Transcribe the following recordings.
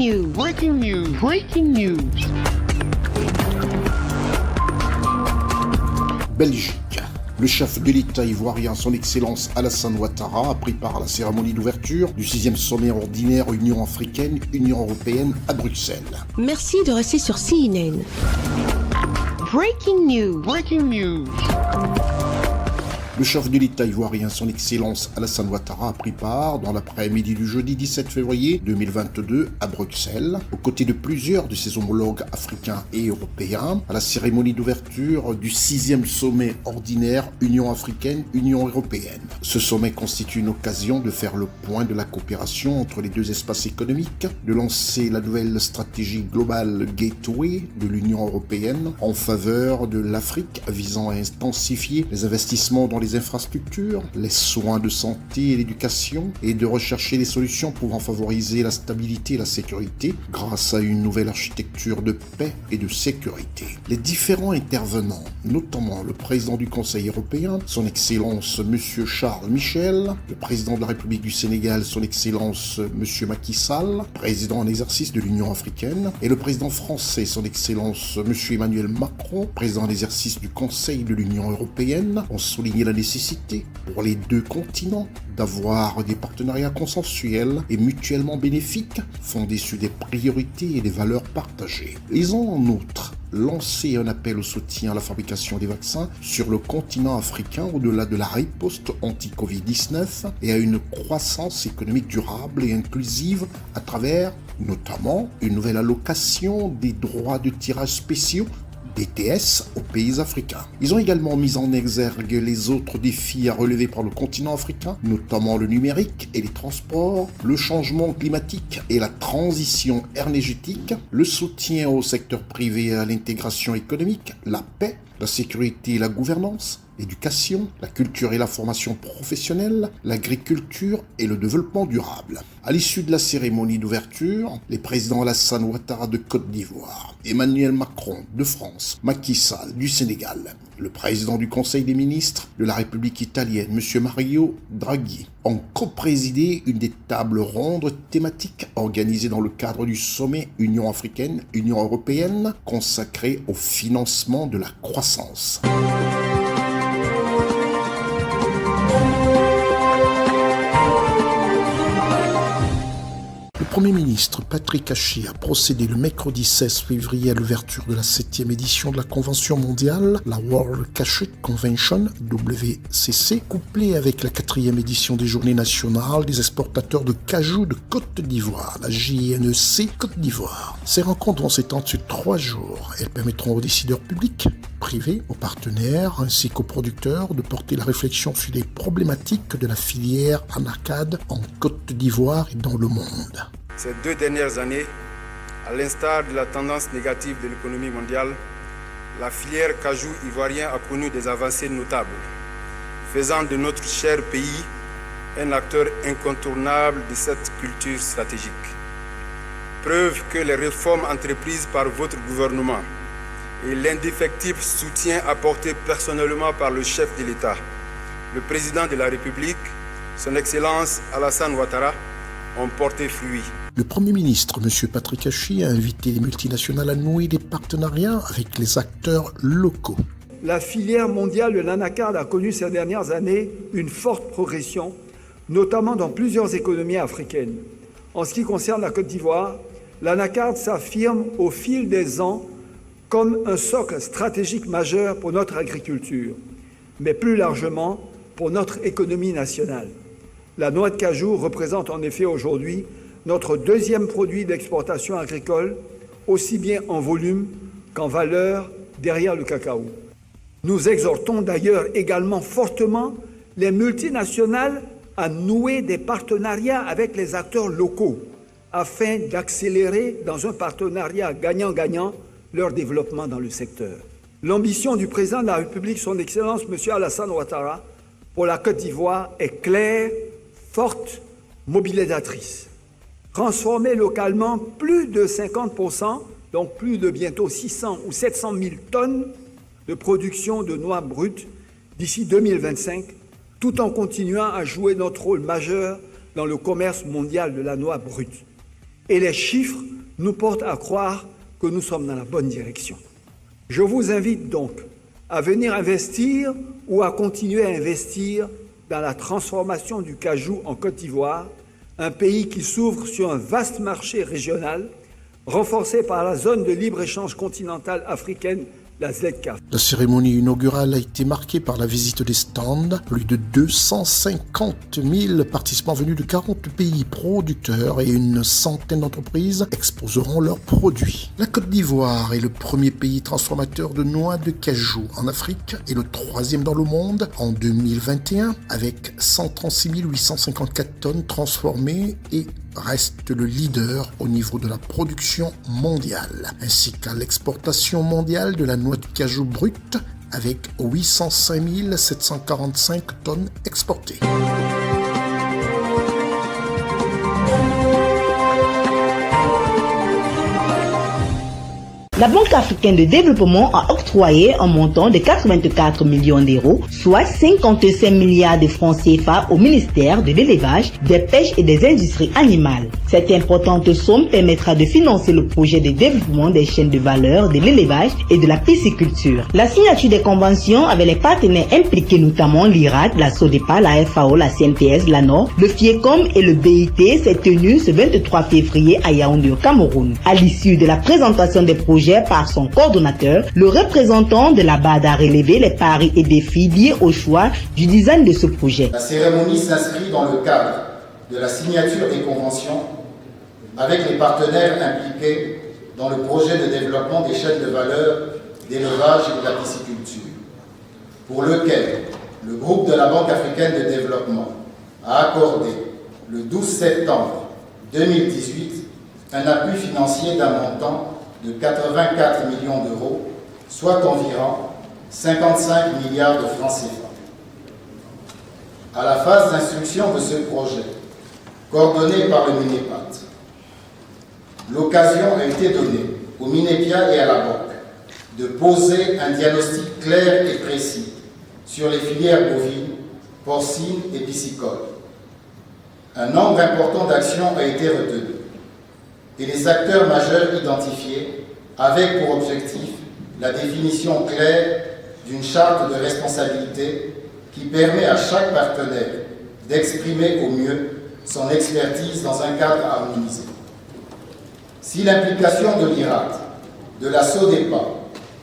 news. Breaking news. Breaking news. Belgique. Le chef de l'État ivoirien, son Excellence Alassane Ouattara, a pris part à la cérémonie d'ouverture du 6e sommet ordinaire Union africaine-Union européenne à Bruxelles. Merci de rester sur CNN. Breaking news. Breaking news. Le chef de l'État ivoirien, son Excellence Alassane Ouattara, a pris part dans l'après-midi du jeudi 17 février 2022 à Bruxelles, aux côtés de plusieurs de ses homologues africains et européens, à la cérémonie d'ouverture du 6e sommet ordinaire Union africaine-Union européenne. Ce sommet constitue une occasion de faire le point de la coopération entre les deux espaces économiques, de lancer la nouvelle stratégie globale Gateway de l'Union européenne en faveur de l'Afrique, visant à intensifier les investissements dans les infrastructures, les soins de santé et l'éducation, et de rechercher des solutions pouvant favoriser la stabilité et la sécurité grâce à une nouvelle architecture de paix et de sécurité. Les différents intervenants, notamment le président du Conseil européen, son Excellence M. Charles Michel, le président de la République du Sénégal, son Excellence M. Macky Sall, président en exercice de l'Union africaine, et le président français, son Excellence M. Emmanuel Macron, président en exercice du Conseil de l'Union européenne, ont souligné la nécessité pour les deux continents d'avoir des partenariats consensuels et mutuellement bénéfiques, fondés sur des priorités et des valeurs partagées. Ils ont en outre lancé un appel au soutien à la fabrication des vaccins sur le continent africain au-delà de la riposte anti-Covid-19 et à une croissance économique durable et inclusive à travers notamment une nouvelle allocation des droits de tirage spéciaux DTS aux pays africains. Ils ont également mis en exergue les autres défis à relever par le continent africain, notamment le numérique et les transports, le changement climatique et la transition énergétique, le soutien au secteur privé et à l'intégration économique, la paix, la sécurité et la gouvernance, l'éducation, la culture et la formation professionnelle, l'agriculture et le développement durable. À l'issue de la cérémonie d'ouverture, les présidents Alassane Ouattara de Côte d'Ivoire, Emmanuel Macron de France, Macky Sall du Sénégal, le président du Conseil des ministres de la République italienne, M. Mario Draghi, ont coprésidé une des tables rondes thématiques organisées dans le cadre du sommet Union africaine-Union européenne consacré au financement de la croissance. Le Premier ministre Patrick Hachi a procédé le mercredi 16 février à l'ouverture de la 7e édition de la Convention mondiale, la World Cashew Convention, WCC, couplée avec la 4e édition des Journées nationales des exportateurs de cajou de Côte d'Ivoire, la JNEC Côte d'Ivoire. Ces rencontres vont s'étendre sur 3 jours. Elles permettront aux décideurs publics, privés, aux partenaires ainsi qu'aux producteurs de porter la réflexion sur les problématiques de la filière anacarde en Côte d'Ivoire et dans le monde. Ces 2 dernières années, à l'instar de la tendance négative de l'économie mondiale, la filière cajou ivoirien a connu des avancées notables, faisant de notre cher pays un acteur incontournable de cette culture stratégique. Preuve que les réformes entreprises par votre gouvernement et l'indéfectible soutien apporté personnellement par le chef de l'État, le président de la République, son Excellence Alassane Ouattara, ont porté fruit. Le Premier ministre, M. Patrick Hachi, a invité les multinationales à nouer des partenariats avec les acteurs locaux. La filière mondiale de l'anacarde a connu ces dernières années une forte progression, notamment dans plusieurs économies africaines. En ce qui concerne la Côte d'Ivoire, l'anacarde s'affirme au fil des ans comme un socle stratégique majeur pour notre agriculture, mais plus largement pour notre économie nationale. La noix de cajou représente en effet aujourd'hui notre 2e produit d'exportation agricole, aussi bien en volume qu'en valeur derrière le cacao. Nous exhortons d'ailleurs également fortement les multinationales à nouer des partenariats avec les acteurs locaux afin d'accélérer dans un partenariat gagnant-gagnant leur développement dans le secteur. L'ambition du président de la République, son Excellence M. Alassane Ouattara, pour la Côte d'Ivoire est claire, forte, mobilisatrice. Transformer localement plus de 50%, donc plus de bientôt 600 ou 700 000 tonnes de production de noix brutes d'ici 2025, tout en continuant à jouer notre rôle majeur dans le commerce mondial de la noix brute. Et les chiffres nous portent à croire que nous sommes dans la bonne direction. Je vous invite donc à venir investir ou à continuer à investir dans la transformation du cajou en Côte d'Ivoire, un pays qui s'ouvre sur un vaste marché régional, renforcé par la zone de libre-échange continentale africaine, la ZCAF. La cérémonie inaugurale a été marquée par la visite des stands. Plus de 250 000 participants venus de 40 pays producteurs et une centaine d'entreprises exposeront leurs produits. La Côte d'Ivoire est le premier pays transformateur de noix de cajou en Afrique et le troisième dans le monde en 2021 avec 136 854 tonnes transformées et reste le leader au niveau de la production mondiale, ainsi qu'à l'exportation mondiale de la noix de cajou brute avec 805 745 tonnes exportées. La Banque africaine de développement a octroyé un montant de 84 millions d'euros, soit 55 milliards de francs CFA au ministère de l'élevage, des pêches et des industries animales. Cette importante somme permettra de financer le projet de développement des chaînes de valeur de l'élevage et de la pisciculture. La signature des conventions avec les partenaires impliqués, notamment l'IRAD, la SODEPA, la FAO, la CNPS, l'ANOR, le FIECOM et le BIT, s'est tenue ce 23 février à Yaoundé au Cameroun. À l'issue de la présentation des projets par son coordonnateur, le représentant de la BAD a relevé les paris et défis liés au choix du design de ce projet. La cérémonie s'inscrit dans le cadre de la signature des conventions avec les partenaires impliqués dans le projet de développement des chaînes de valeur d'élevage et de la pisciculture, pour lequel le groupe de la Banque africaine de développement a accordé le 12 septembre 2018 un appui financier d'un montant de 84 millions d'euros, soit environ 55 milliards de francs CFA. À la phase d'instruction de ce projet, coordonné par le MINEPAT, l'occasion a été donnée au MINEPIA et à la Banque de poser un diagnostic clair et précis sur les filières bovines, porcines et piscicoles. Un nombre important d'actions a été retenu et les acteurs majeurs identifiés avec pour objectif la définition claire d'une charte de responsabilité qui permet à chaque partenaire d'exprimer au mieux son expertise dans un cadre harmonisé. Si l'implication de l'IRAD, de la SODEPA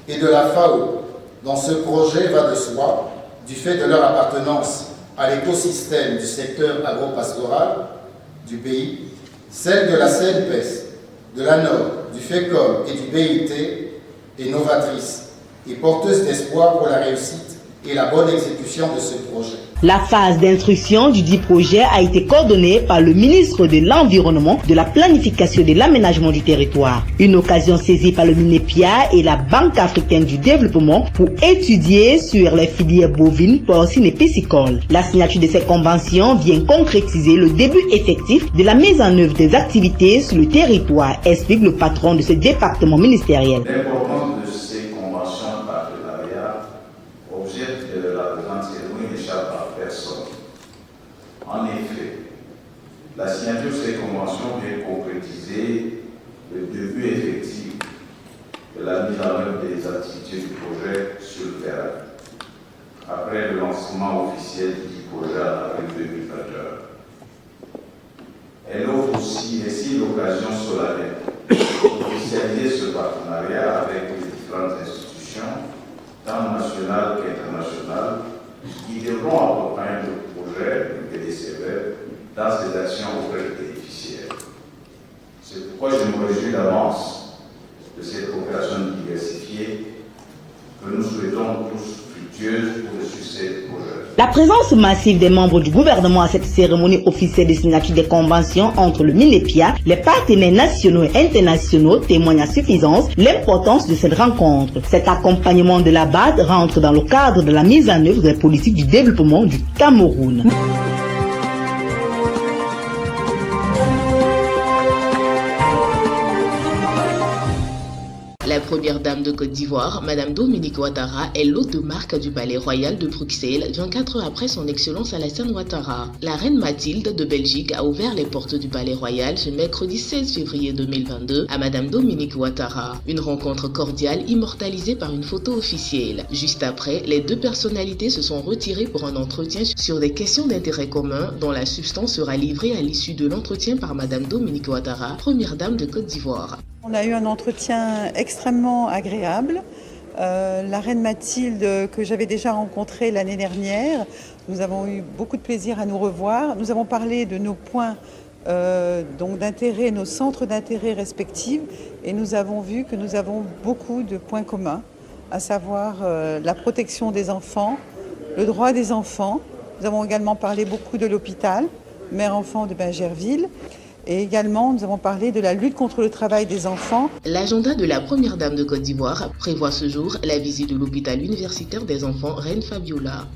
et de la FAO dans ce projet va de soi, du fait de leur appartenance à l'écosystème du secteur agro-pastoral du pays, celle de la CNPS, de l'ANOR, du FECOM et du BIT est novatrice et porteuse d'espoir pour la réussite et la bonne exécution de ce projet. La phase d'instruction du dit projet a été coordonnée par le ministre de l'Environnement, de la Planification et de l'Aménagement du Territoire. Une occasion saisie par le MINEPIA et la Banque africaine du développement pour étudier sur les filières bovines, porcines et piscicoles. La signature de ces conventions vient concrétiser le début effectif de la mise en œuvre des activités sur le territoire, explique le patron de ce département ministériel. L'importance de ces conventions de partenariat, objet de la présente cérémonie, n'échappe à personne. En effet, la signature de ces conventions vient concrétiser le début effectif de la mise en œuvre des activités du projet sur le terrain, après le lancement officiel du projet en avril 2021. Elle offre aussi l'occasion solennelle d'officialiser ce partenariat avec les différentes institutions, tant nationales qu'internationales, qui devront accompagner le projet du PDCV dans ses actions auprès des bénéficiaires. C'est pourquoi je me réjouis d'avance de cette coopération diversifiée que nous souhaitons tous fructueuse pour le succès du projet. La présence massive des membres du gouvernement à cette cérémonie officielle de signature des conventions entre le MINEPIA, les partenaires nationaux et internationaux témoigne à suffisance l'importance de cette rencontre. Cet accompagnement de la BAD rentre dans le cadre de la mise en œuvre des politiques du développement du Cameroun. Les première dame de Côte d'Ivoire, Madame Dominique Ouattara, est l'hôte de marque du Palais Royal de Bruxelles 24 heures après son Excellence Alassane Ouattara. La reine Mathilde de Belgique a ouvert les portes du Palais Royal ce mercredi 16 février 2022 à Madame Dominique Ouattara. Une rencontre cordiale immortalisée par une photo officielle. Juste après, les deux personnalités se sont retirées pour un entretien sur des questions d'intérêt commun dont la substance sera livrée à l'issue de l'entretien par Madame Dominique Ouattara, première dame de Côte d'Ivoire. On a eu un entretien extrêmement agréable. La reine Mathilde, que j'avais déjà rencontrée l'année dernière, nous avons eu beaucoup de plaisir à nous revoir. Nous avons parlé de nos points d'intérêt, nos centres d'intérêt respectifs, et nous avons vu que nous avons beaucoup de points communs, à savoir la protection des enfants, le droit des enfants. Nous avons également parlé beaucoup de l'hôpital, mère-enfant de Bingerville. Et également, nous avons parlé de la lutte contre le travail des enfants. L'agenda de la première dame de Côte d'Ivoire prévoit ce jour la visite de l'hôpital universitaire des enfants Reine Fabiola.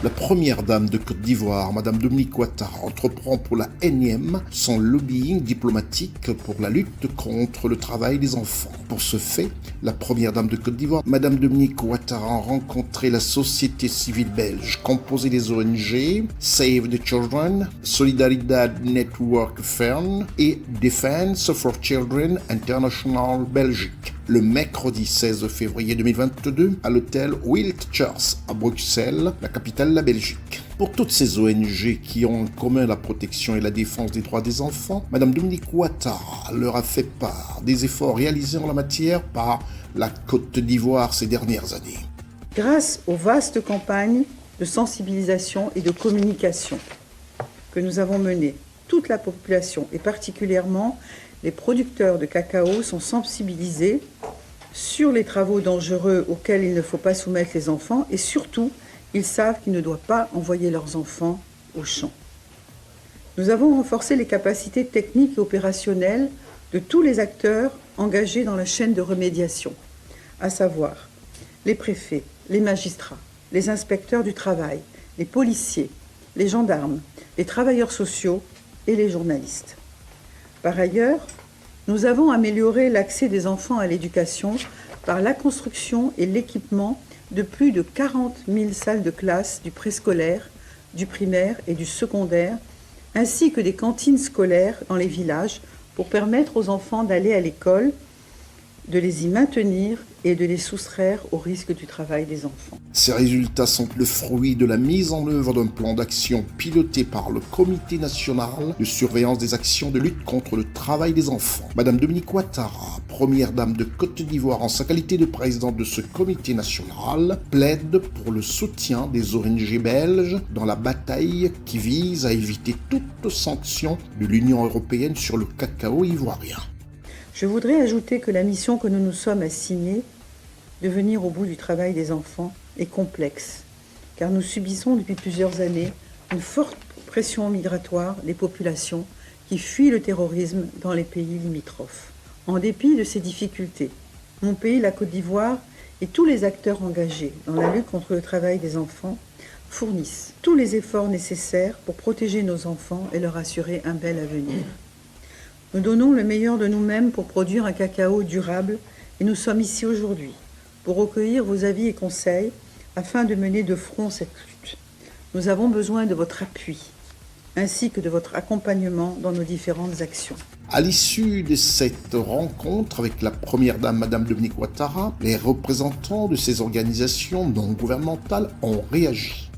La première dame de Côte d'Ivoire, Madame Dominique Ouattara, entreprend pour la énième son lobbying diplomatique pour la lutte contre le travail des enfants. Pour ce fait, la première dame de Côte d'Ivoire, Madame Dominique Ouattara, a rencontré la société civile belge, composée des ONG Save the Children, Solidaridad Network Fern et Defense for Children International Belgique, le mercredi 16 février 2022 à l'hôtel Wildchurch à Bruxelles, la capitale de la Belgique. Pour toutes ces ONG qui ont en commun la protection et la défense des droits des enfants, Madame Dominique Ouattara leur a fait part des efforts réalisés en la matière par la Côte d'Ivoire ces dernières années. Grâce aux vastes campagnes de sensibilisation et de communication que nous avons menées, toute la population et particulièrement les producteurs de cacao sont sensibilisés sur les travaux dangereux auxquels il ne faut pas soumettre les enfants et surtout, ils savent qu'ils ne doivent pas envoyer leurs enfants au champ. Nous avons renforcé les capacités techniques et opérationnelles de tous les acteurs engagés dans la chaîne de remédiation, à savoir les préfets, les magistrats, les inspecteurs du travail, les policiers, les gendarmes, les travailleurs sociaux et les journalistes. Par ailleurs, nous avons amélioré l'accès des enfants à l'éducation par la construction et l'équipement de plus de 40 000 salles de classe du préscolaire, du primaire et du secondaire, ainsi que des cantines scolaires dans les villages pour permettre aux enfants d'aller à l'école, de les y maintenir et de les soustraire au risque du travail des enfants. Ces résultats sont le fruit de la mise en œuvre d'un plan d'action piloté par le Comité national de surveillance des actions de lutte contre le travail des enfants. Madame Dominique Ouattara, première dame de Côte d'Ivoire en sa qualité de présidente de ce comité national, plaide pour le soutien des ONG belges dans la bataille qui vise à éviter toute sanction de l'Union européenne sur le cacao ivoirien. Je voudrais ajouter que la mission que nous nous sommes assignée de venir au bout du travail des enfants est complexe, car nous subissons depuis plusieurs années une forte pression migratoire des populations qui fuient le terrorisme dans les pays limitrophes. En dépit de ces difficultés, mon pays, la Côte d'Ivoire, et tous les acteurs engagés dans la lutte contre le travail des enfants fournissent tous les efforts nécessaires pour protéger nos enfants et leur assurer un bel avenir. Nous donnons le meilleur de nous-mêmes pour produire un cacao durable et nous sommes ici aujourd'hui pour recueillir vos avis et conseils afin de mener de front cette lutte. Nous avons besoin de votre appui ainsi que de votre accompagnement dans nos différentes actions. À l'issue de cette rencontre avec la première dame, Madame Dominique Ouattara, les représentants de ces organisations non gouvernementales ont réagi.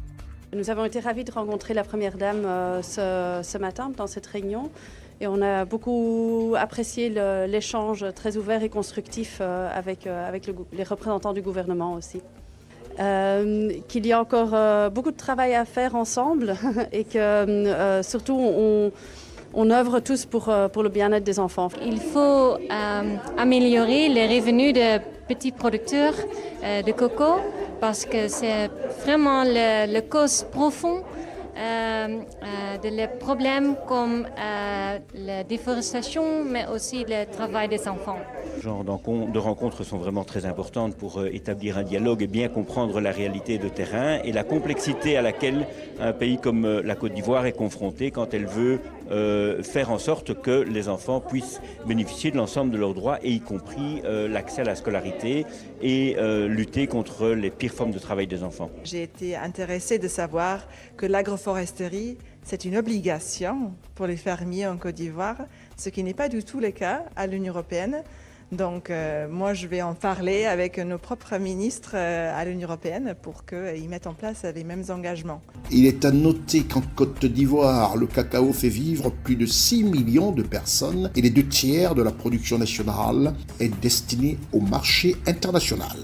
Nous avons été ravis de rencontrer la première dame ce matin dans cette réunion. Et on a beaucoup apprécié l'échange très ouvert et constructif avec les représentants du gouvernement aussi. Qu'il y a encore beaucoup de travail à faire ensemble et que surtout on œuvre tous pour le bien-être des enfants. Il faut améliorer les revenus des petits producteurs de coco parce que c'est vraiment la cause profonde les problèmes comme la déforestation, mais aussi le travail des enfants. Ce genre de rencontres sont vraiment très importantes pour établir un dialogue et bien comprendre la réalité de terrain et la complexité à laquelle un pays comme la Côte d'Ivoire est confronté quand elle veut faire en sorte que les enfants puissent bénéficier de l'ensemble de leurs droits, et y compris l'accès à la scolarité et lutter contre les pires formes de travail des enfants. J'ai été intéressée de savoir que l'agroforesterie, c'est une obligation pour les fermiers en Côte d'Ivoire, ce qui n'est pas du tout le cas à l'Union européenne. Donc moi, je vais en parler avec nos propres ministres à l'Union européenne pour qu'ils mettent en place les mêmes engagements. Il est à noter qu'en Côte d'Ivoire, le cacao fait vivre plus de 6 millions de personnes et les 2/3 de la production nationale est destinée au marché international.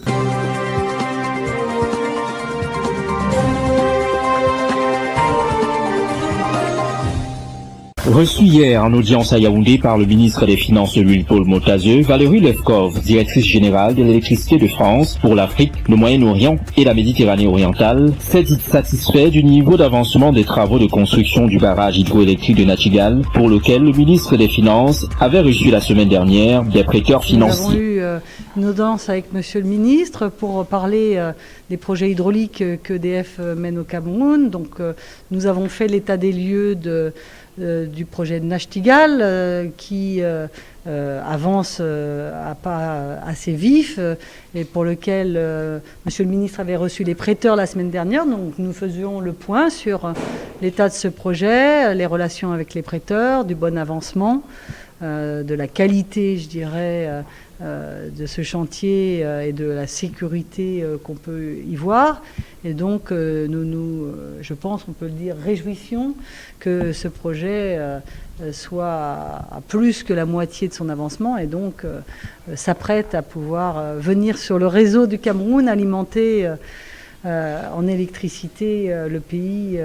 Reçu hier en audience à Yaoundé par le ministre des Finances Louis-Paul Motazeux, Valérie Lefkov, directrice générale de l'électricité de France pour l'Afrique, le Moyen-Orient et la Méditerranée orientale, s'est dit satisfait du niveau d'avancement des travaux de construction du barrage hydroélectrique de Nachtigal, pour lequel le ministre des Finances avait reçu la semaine dernière des prêteurs financiers. Nous avons eu une audience avec Monsieur le ministre pour parler des projets hydrauliques qu'EDF mène au Cameroun. Donc nous avons fait l'état des lieux du projet de Nachtigal qui avance à pas assez vif et pour lequel Monsieur le ministre avait reçu les prêteurs la semaine dernière. Donc nous faisions le point sur l'état de ce projet, les relations avec les prêteurs, du bon avancement, de la qualité, je dirais, de ce chantier et de la sécurité qu'on peut y voir. Et donc, je pense, on peut le dire, réjouissions que ce projet soit à plus que la moitié de son avancement et donc s'apprête à pouvoir venir sur le réseau du Cameroun, alimenter en électricité le pays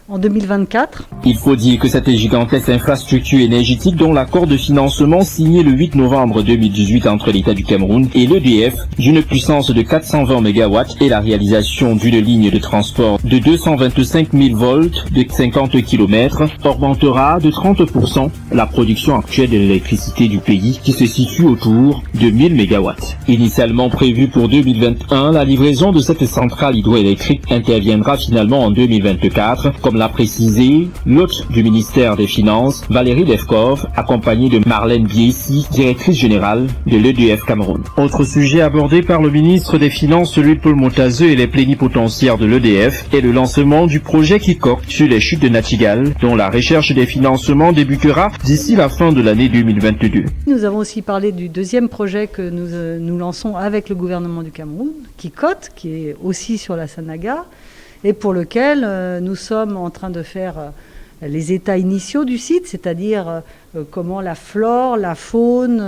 en 2024. Il faut dire que cette gigantesque infrastructure énergétique dont l'accord de financement signé le 8 novembre 2018 entre l'État du Cameroun et l'EDF d'une puissance de 420 MW et la réalisation d'une ligne de transport de 225 000 volts de 50 km augmentera de 30% la production actuelle de l'électricité du pays qui se situe autour de 1000 MW. Initialement prévue pour 2021, la livraison de cette centrale hydroélectrique interviendra finalement en 2024, comme l'a précisé l'hôte du ministère des Finances, Valérie Lefkov, accompagnée de Marlène Biessi, directrice générale de l'EDF Cameroun. Autre sujet abordé par le ministre des Finances, Louis-Paul Motazeux, et les plénipotentiaires de l'EDF est le lancement du projet Kikok sur les chutes de Nachtigal, dont la recherche des financements débutera d'ici la fin de l'année 2022. Nous avons aussi parlé du deuxième projet que nous lançons avec le gouvernement du Cameroun, Kikot, qui est aussi sur la Sanaga, et pour lequel nous sommes en train de faire les états initiaux du site, c'est-à-dire comment la flore, la faune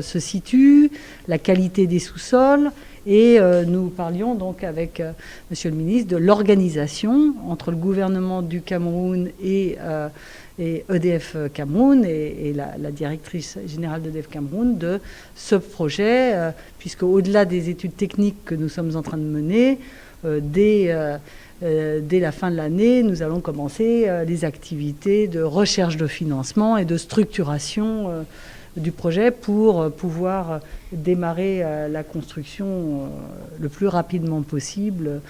se situe, la qualité des sous-sols, et nous parlions donc avec Monsieur le ministre de l'organisation entre le gouvernement du Cameroun et EDF Cameroun et la directrice générale d'EDF Cameroun de ce projet, puisque au-delà des études techniques que nous sommes en train de mener, dès la fin de l'année, nous allons commencer les activités de recherche de financement et de structuration du projet pour pouvoir démarrer la construction le plus rapidement possible,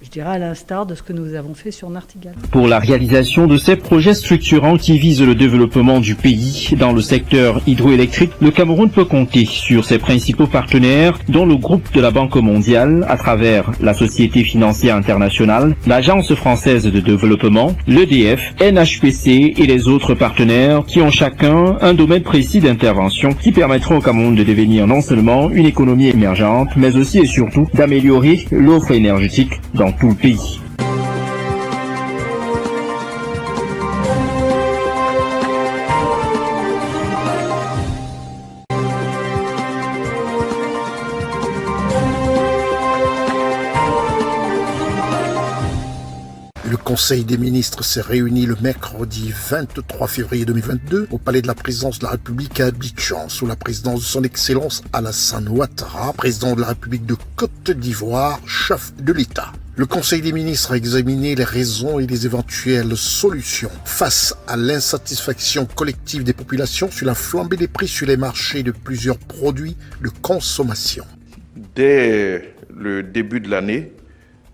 je dirais à l'instar de ce que nous avons fait sur Nachtigal. Pour la réalisation de ces projets structurants qui visent le développement du pays dans le secteur hydroélectrique, le Cameroun peut compter sur ses principaux partenaires, dont le groupe de la Banque mondiale, à travers la Société financière internationale, l'Agence française de développement, l'EDF, NHPC et les autres partenaires qui ont chacun un domaine précis d'intervention qui permettront au Cameroun de devenir non seulement une économie émergente, mais aussi et surtout d'améliorer l'offre énergétique dans tout le pays. Le Conseil des ministres s'est réuni le mercredi 23 février 2022 au Palais de la Présidence de la République à Abidjan, sous la présidence de son Excellence Alassane Ouattara, président de la République de Côte d'Ivoire, chef de l'État. Le Conseil des ministres a examiné les raisons et les éventuelles solutions face à l'insatisfaction collective des populations sur la flambée des prix sur les marchés de plusieurs produits de consommation. Dès le début de l'année,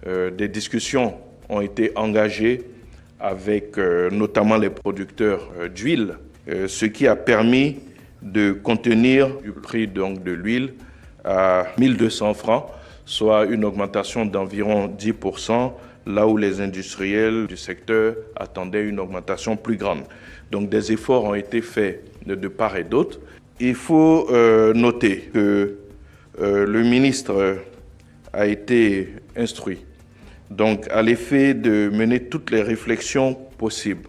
des discussions ont été engagées avec notamment les producteurs d'huile, ce qui a permis de contenir le prix donc, de l'huile à 1200 francs, soit une augmentation d'environ 10%, là où les industriels du secteur attendaient une augmentation plus grande. Donc des efforts ont été faits de part et d'autre. Il faut noter que le ministre a été instruit donc à l'effet de mener toutes les réflexions possibles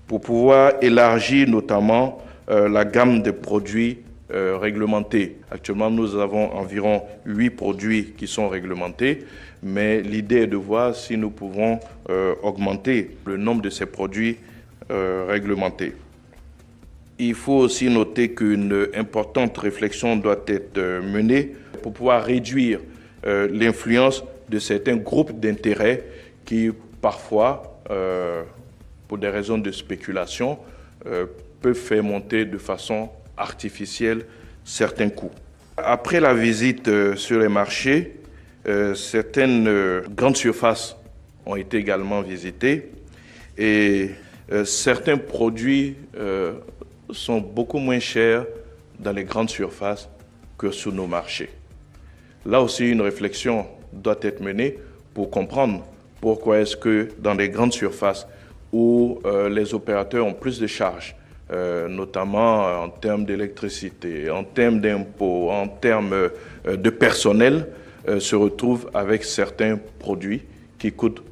pour pouvoir élargir notamment la gamme de produits réglementés. Actuellement, nous avons environ 8 produits qui sont réglementés, mais l'idée est de voir si nous pouvons augmenter le nombre de ces produits réglementés. Il faut aussi noter qu'une importante réflexion doit être menée pour pouvoir réduire l'influence de certains groupes d'intérêts qui, parfois, pour des raisons de spéculation, peuvent faire monter de façon artificielle certains coûts. Après la visite sur les marchés, certaines grandes surfaces ont été également visitées et certains produits sont beaucoup moins chers dans les grandes surfaces que sur nos marchés. Là aussi, une réflexion doit être menée pour comprendre pourquoi est-ce que dans les grandes surfaces où les opérateurs ont plus de charges, notamment en termes d'électricité, en termes d'impôts, en termes de personnel, se retrouvent avec certains produits qui coûtent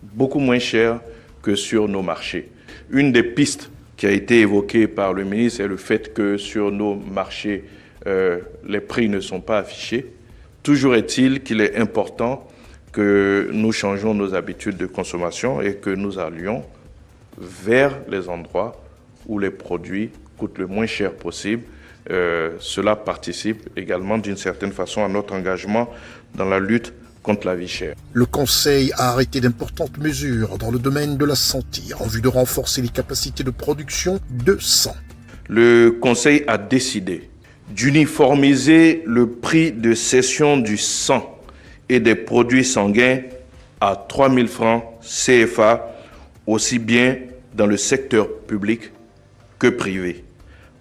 beaucoup moins cher que sur nos marchés. Une des pistes qui a été évoquée par le ministre est le fait que sur nos marchés, les prix ne sont pas affichés. Toujours est-il qu'il est important que nous changeons nos habitudes de consommation et que nous allions vers les endroits où les produits coûtent le moins cher possible. Cela participe également d'une certaine façon à notre engagement dans la lutte contre la vie chère. Le Conseil a arrêté d'importantes mesures dans le domaine de la santé en vue de renforcer les capacités de production de sang. Le Conseil a décidé d'uniformiser le prix de cession du sang et des produits sanguins à 3 000 francs CFA, aussi bien dans le secteur public que privé,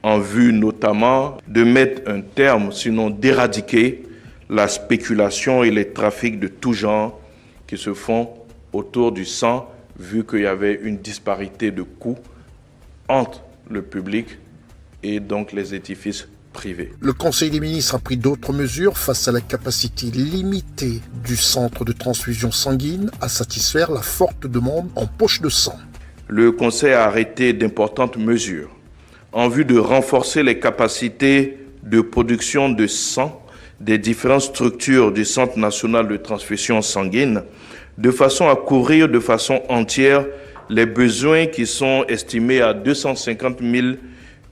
en vue notamment de mettre un terme, sinon d'éradiquer la spéculation et les trafics de tout genre qui se font autour du sang, vu qu'il y avait une disparité de coûts entre le public et donc les édifices privés. Le Conseil des ministres a pris d'autres mesures face à la capacité limitée du centre de transfusion sanguine à satisfaire la forte demande en poche de sang. Le Conseil a arrêté d'importantes mesures en vue de renforcer les capacités de production de sang des différentes structures du Centre national de transfusion sanguine, de façon à couvrir de façon entière les besoins qui sont estimés à 250 000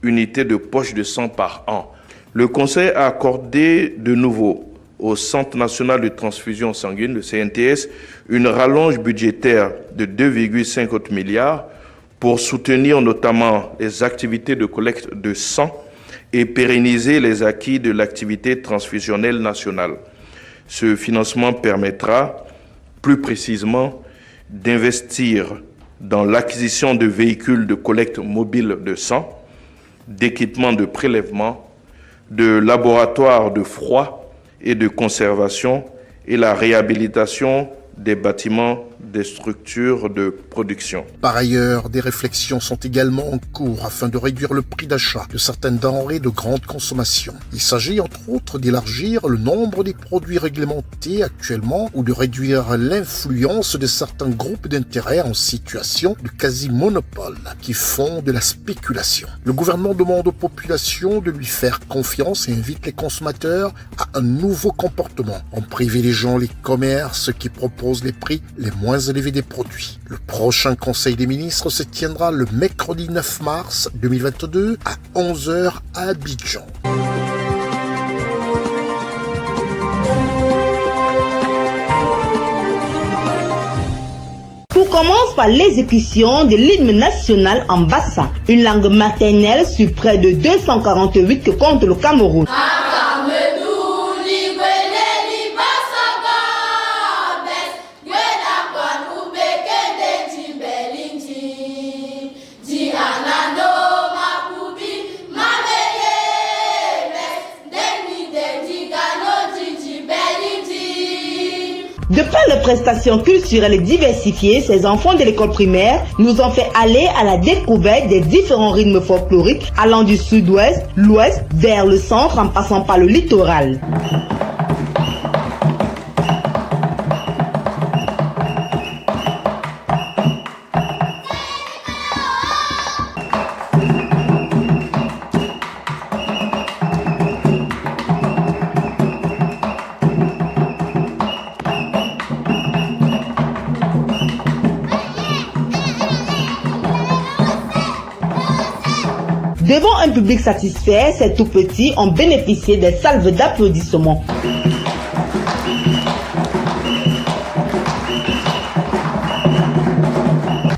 unités de poche de sang par an. Le Conseil a accordé de nouveau au Centre national de transfusion sanguine, le CNTS, une rallonge budgétaire de 2,5 milliards pour soutenir notamment les activités de collecte de sang et pérenniser les acquis de l'activité transfusionnelle nationale. Ce financement permettra, plus précisément, d'investir dans l'acquisition de véhicules de collecte mobile de sang, d'équipements de prélèvement, de laboratoires de froid et de conservation et la réhabilitation des bâtiments des structures de production. Par ailleurs, des réflexions sont également en cours afin de réduire le prix d'achat de certaines denrées de grande consommation. Il s'agit entre autres d'élargir le nombre des produits réglementés actuellement ou de réduire l'influence de certains groupes d'intérêts en situation de quasi-monopole qui font de la spéculation. Le gouvernement demande aux populations de lui faire confiance et invite les consommateurs à un nouveau comportement en privilégiant les commerces qui proposent les prix les moins élevés des produits. Le prochain Conseil des ministres se tiendra le mercredi 9 mars 2022 à 11h à Abidjan. commence par l'exécution de l'hymne national en bassa, une langue maternelle sur près de 248 que compte le Cameroun. De par leurs prestations culturelles diversifiées, ces enfants de l'école primaire nous ont fait aller à la découverte des différents rythmes folkloriques allant du sud-ouest, l'ouest, vers le centre en passant par le littoral. Devant un public satisfait, ces tout petits ont bénéficié des salves d'applaudissements.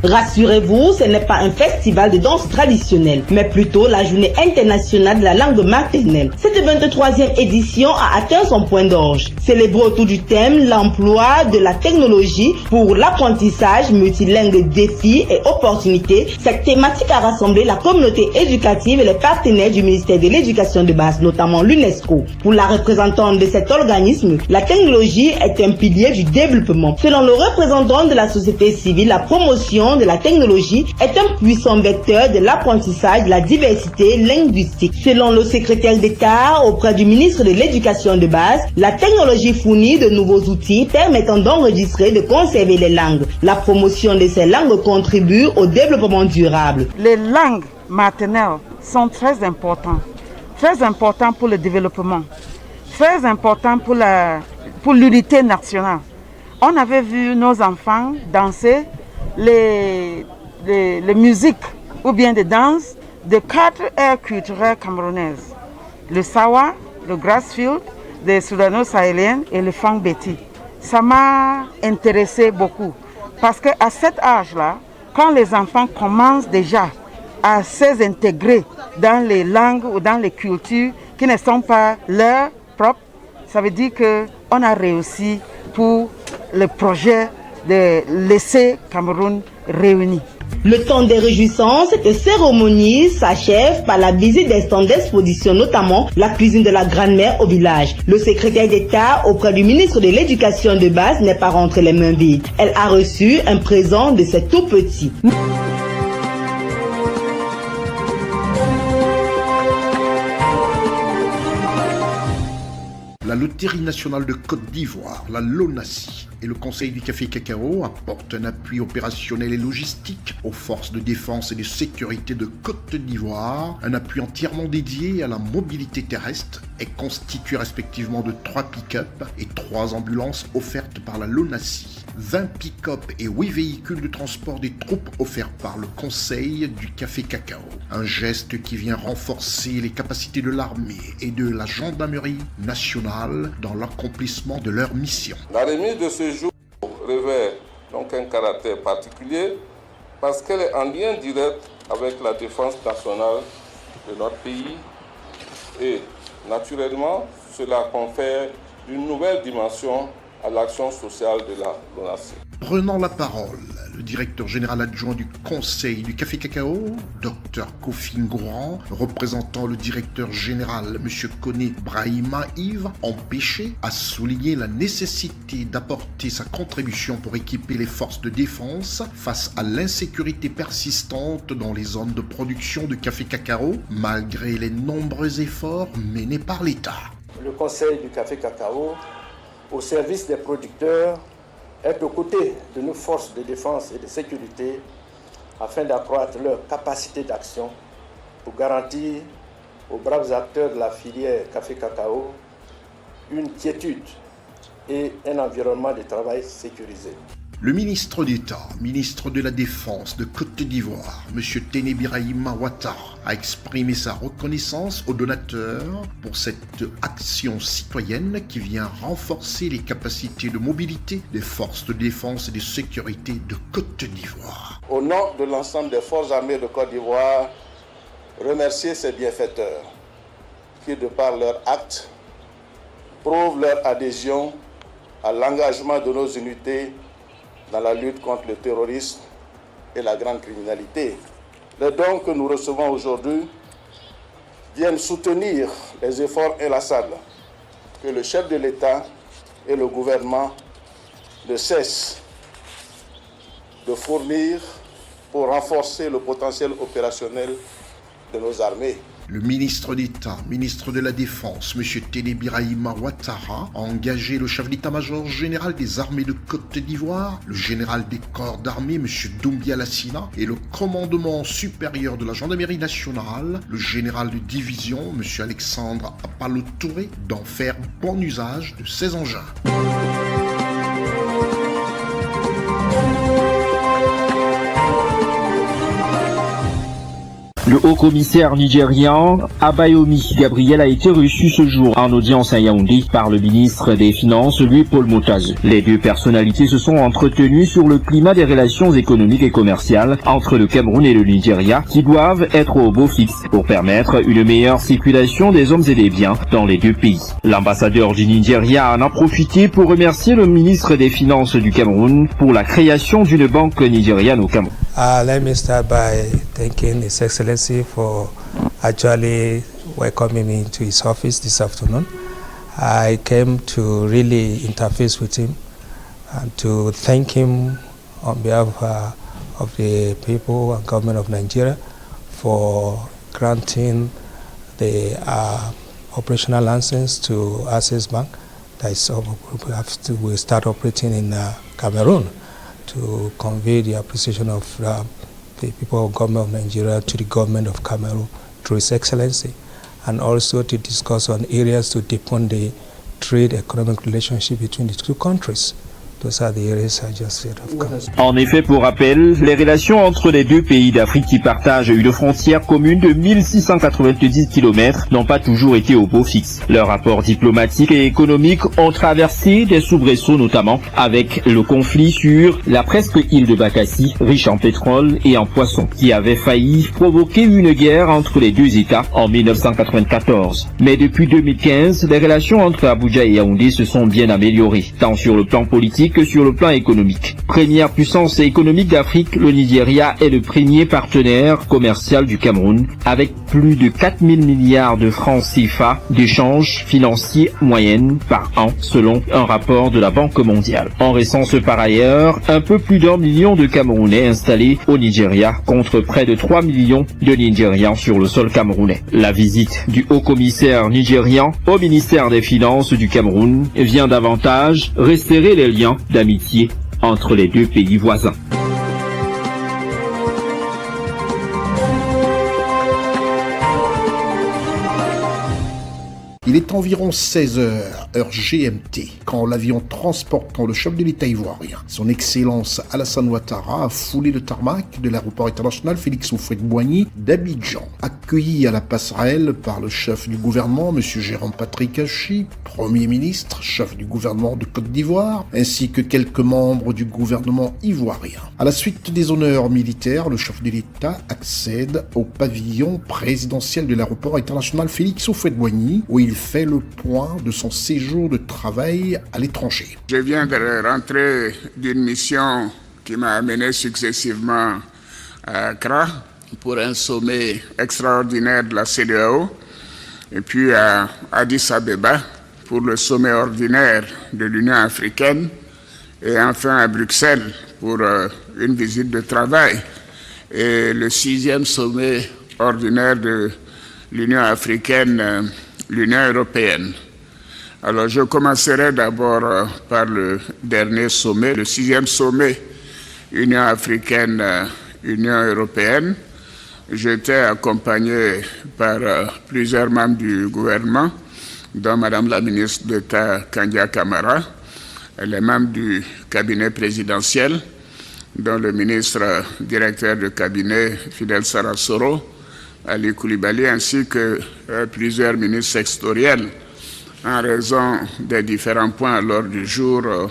Rassurez-vous, ce n'est pas un festival de danse traditionnelle, mais plutôt la journée internationale de la langue maternelle. Cette 23e édition a atteint son point d'orge. Célébrée autour du thème « L'emploi de la technologie pour l'apprentissage multilingue, défis et opportunités », cette thématique a rassemblé la communauté éducative et les partenaires du ministère de l'Éducation de base, notamment l'UNESCO. Pour la représentante de cet organisme, la technologie est un pilier du développement. Selon le représentant de la société civile, la promotion de la technologie est un puissant vecteur de l'apprentissage de la diversité linguistique. Selon le secrétaire d'État auprès du ministre de l'Éducation de base, la technologie fournit de nouveaux outils permettant d'enregistrer et de conserver les langues. La promotion de ces langues contribue au développement durable. Les langues maternelles sont très importantes pour le développement, très importantes pour l'unité nationale. On avait vu nos enfants danser les musiques ou bien des danses de 4 aires culturelles camerounaises. Le Sawa, le Grassfield, les Soudano-Sahéliennes et le Fang Beti. Ça m'a intéressé beaucoup parce qu'à cet âge-là, quand les enfants commencent déjà à s'intégrer dans les langues ou dans les cultures qui ne sont pas leurs propres, ça veut dire qu'on a réussi pour le projet de laisser Cameroun réuni. Le temps des réjouissances, cette cérémonie s'achève par la visite des stands d'exposition, notamment la cuisine de la grand-mère au village. Le secrétaire d'État auprès du ministre de l'Éducation de base n'est pas rentré les mains vides. Elle a reçu un présent de ses tout petits. La Loterie nationale de Côte d'Ivoire, la LONASI, et le Conseil du Café Cacao apportent un appui opérationnel et logistique aux forces de défense et de sécurité de Côte d'Ivoire, un appui entièrement dédié à la mobilité terrestre et constitué respectivement de 3 pick-up et 3 ambulances offertes par la LONASI. 20 pick-up et 8 véhicules de transport des troupes offerts par le Conseil du Café Cacao. Un geste qui vient renforcer les capacités de l'armée et de la gendarmerie nationale dans l'accomplissement de leur mission. La remise de ce jour revêt donc un caractère particulier parce qu'elle est en lien direct avec la défense nationale de notre pays et naturellement cela confère une nouvelle dimension à l'action sociale de la LONASI. Prenant la parole, le directeur général adjoint du Conseil du Café Cacao, Dr Kofi Ngouran, représentant le directeur général M. Koné Brahima Yves, empêché, a souligné la nécessité d'apporter sa contribution pour équiper les forces de défense face à l'insécurité persistante dans les zones de production de café cacao, malgré les nombreux efforts menés par l'État. Le Conseil du Café Cacao, au service des producteurs, est aux côtés de nos forces de défense et de sécurité afin d'accroître leur capacité d'action pour garantir aux braves acteurs de la filière café-cacao une quiétude et un environnement de travail sécurisé. Le ministre d'État, ministre de la Défense de Côte d'Ivoire, M. Téné Birahima Ouattara, a exprimé sa reconnaissance aux donateurs pour cette action citoyenne qui vient renforcer les capacités de mobilité des forces de défense et de sécurité de Côte d'Ivoire. Au nom de l'ensemble des forces armées de Côte d'Ivoire, remercier ces bienfaiteurs qui, de par leurs actes, prouvent leur adhésion à l'engagement de nos unités dans la lutte contre le terrorisme et la grande criminalité. Les dons que nous recevons aujourd'hui viennent soutenir les efforts inlassables que le chef de l'État et le gouvernement ne cessent de fournir pour renforcer le potentiel opérationnel de nos armées. Le ministre d'État, ministre de la Défense, M. Téné Birahima Ouattara, a engagé le chef d'état-major général des armées de Côte d'Ivoire, le général des corps d'armée, M. Doumbia Lassina, et le commandement supérieur de la gendarmerie nationale, le général de division, M. Alexandre Apalo Touré, d'en faire bon usage de ces engins. Le haut-commissaire nigérian Abayomi Gabriel a été reçu ce jour en audience à Yaoundé par le ministre des Finances, Louis-Paul Motaz. Les deux personnalités se sont entretenues sur le climat des relations économiques et commerciales entre le Cameroun et le Nigeria qui doivent être au beau fixe pour permettre une meilleure circulation des hommes et des biens dans les deux pays. L'ambassadeur du Nigeria en a profité pour remercier le ministre des Finances du Cameroun pour la création d'une banque nigériane au Cameroun. Let me start by thanking His Excellency for actually welcoming me to his office this afternoon. I came to really interface with him and to thank him on behalf of the people and government of Nigeria for granting the operational license to Access Bank that will start operating in Cameroon, to convey the appreciation of the people of government of Nigeria to the government of Cameroon through His Excellency, and also to discuss on areas to deepen the trade economic relationship between the two countries. Those are the areas I just said, of course. En effet, pour rappel, les relations entre les deux pays d'Afrique qui partagent une frontière commune de 1690 km n'ont pas toujours été au beau fixe. Leurs rapports diplomatiques et économiques ont traversé des soubresauts, notamment avec le conflit sur la presque île de Bakassi, riche en pétrole et en poissons, qui avait failli provoquer une guerre entre les deux États en 1994. Mais depuis 2015, les relations entre Abuja et Yaoundé se sont bien améliorées, tant sur le plan politique que sur le plan économique. Première puissance économique d'Afrique, le Nigeria est le premier partenaire commercial du Cameroun, avec plus de 4000 milliards de francs CFA d'échanges financiers moyennes par an, selon un rapport de la Banque mondiale. En recense par ailleurs un peu plus d'1 million de Camerounais installés au Nigeria, contre près de 3 millions de Nigérians sur le sol camerounais. La visite du haut-commissaire nigérian au ministère des Finances du Cameroun vient davantage resserrer les liens d'amitié entre les deux pays voisins. Il est environ 16h, heure GMT, quand l'avion transportant le chef de l'État ivoirien, son Excellence Alassane Ouattara, a foulé le tarmac de l'aéroport international Félix Houphouët-Boigny d'Abidjan. Accueilli à la passerelle par le chef du gouvernement, M. Jérôme Patrick Hachi, Premier ministre, chef du gouvernement de Côte d'Ivoire, ainsi que quelques membres du gouvernement ivoirien. À la suite des honneurs militaires, le chef de l'État accède au pavillon présidentiel de l'aéroport international Félix Houphouët-Boigny, où il fait le point de son séjour de travail à l'étranger. Je viens de rentrer d'une mission qui m'a amené successivement à Accra pour un sommet extraordinaire de la CEDEAO, et puis à Addis Abeba pour le sommet ordinaire de l'Union africaine, et enfin à Bruxelles pour une visite de travail et le 6e sommet ordinaire de l'Union africaine, l'Union européenne. Alors je commencerai d'abord par le dernier sommet, le 6e sommet Union africaine, Union européenne. J'étais accompagné par plusieurs membres du gouvernement, dont Madame la ministre d'État Kandia Kamara, les membres du cabinet présidentiel, dont le ministre directeur de cabinet Fidel Sarasoro, Ali Koulibaly, ainsi que plusieurs ministres sectoriels, en raison des différents points à l'ordre du jour,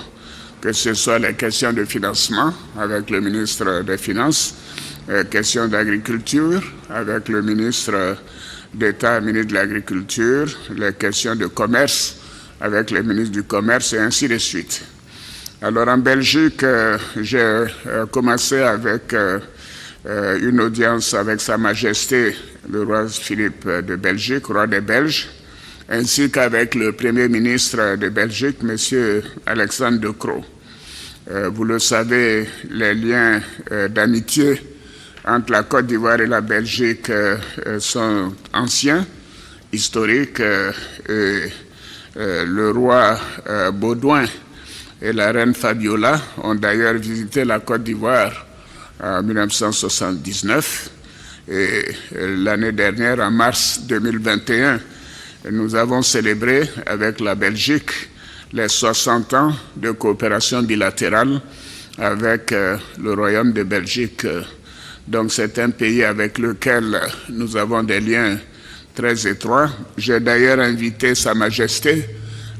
que ce soit les questions de financement avec le ministre des Finances, questions d'agriculture avec le ministre d'État, ministre de l'Agriculture, les questions de commerce avec le ministre du Commerce et ainsi de suite. Alors en Belgique, j'ai commencé avec une audience avec Sa Majesté le roi Philippe de Belgique, roi des Belges, ainsi qu'avec le Premier ministre de Belgique, M. Alexandre De Croo. Vous le savez, les liens d'amitié entre la Côte d'Ivoire et la Belgique sont anciens, historiques. Le roi Baudouin et la reine Fabiola ont d'ailleurs visité la Côte d'Ivoire en 1979. Et l'année dernière, en mars 2021, nous avons célébré avec la Belgique les 60 ans de coopération bilatérale avec le Royaume de Belgique. Donc c'est un pays avec lequel nous avons des liens très étroits. J'ai d'ailleurs invité Sa Majesté,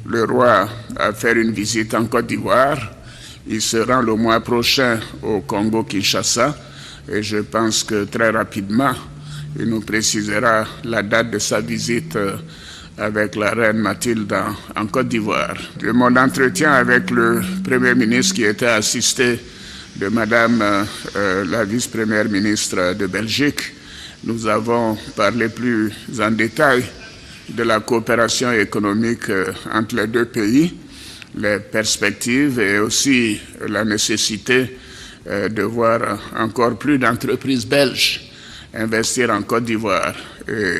le roi, à faire une visite en Côte d'Ivoire. Il se rend le mois prochain au Congo-Kinshasa et je pense que très rapidement, il nous précisera la date de sa visite avec la reine Mathilde en Côte d'Ivoire. De mon entretien avec le Premier ministre qui était assisté de Madame la vice-première ministre de Belgique, nous avons parlé plus en détail de la coopération économique entre les deux pays, les perspectives et aussi la nécessité de voir encore plus d'entreprises belges investir en Côte d'Ivoire. Et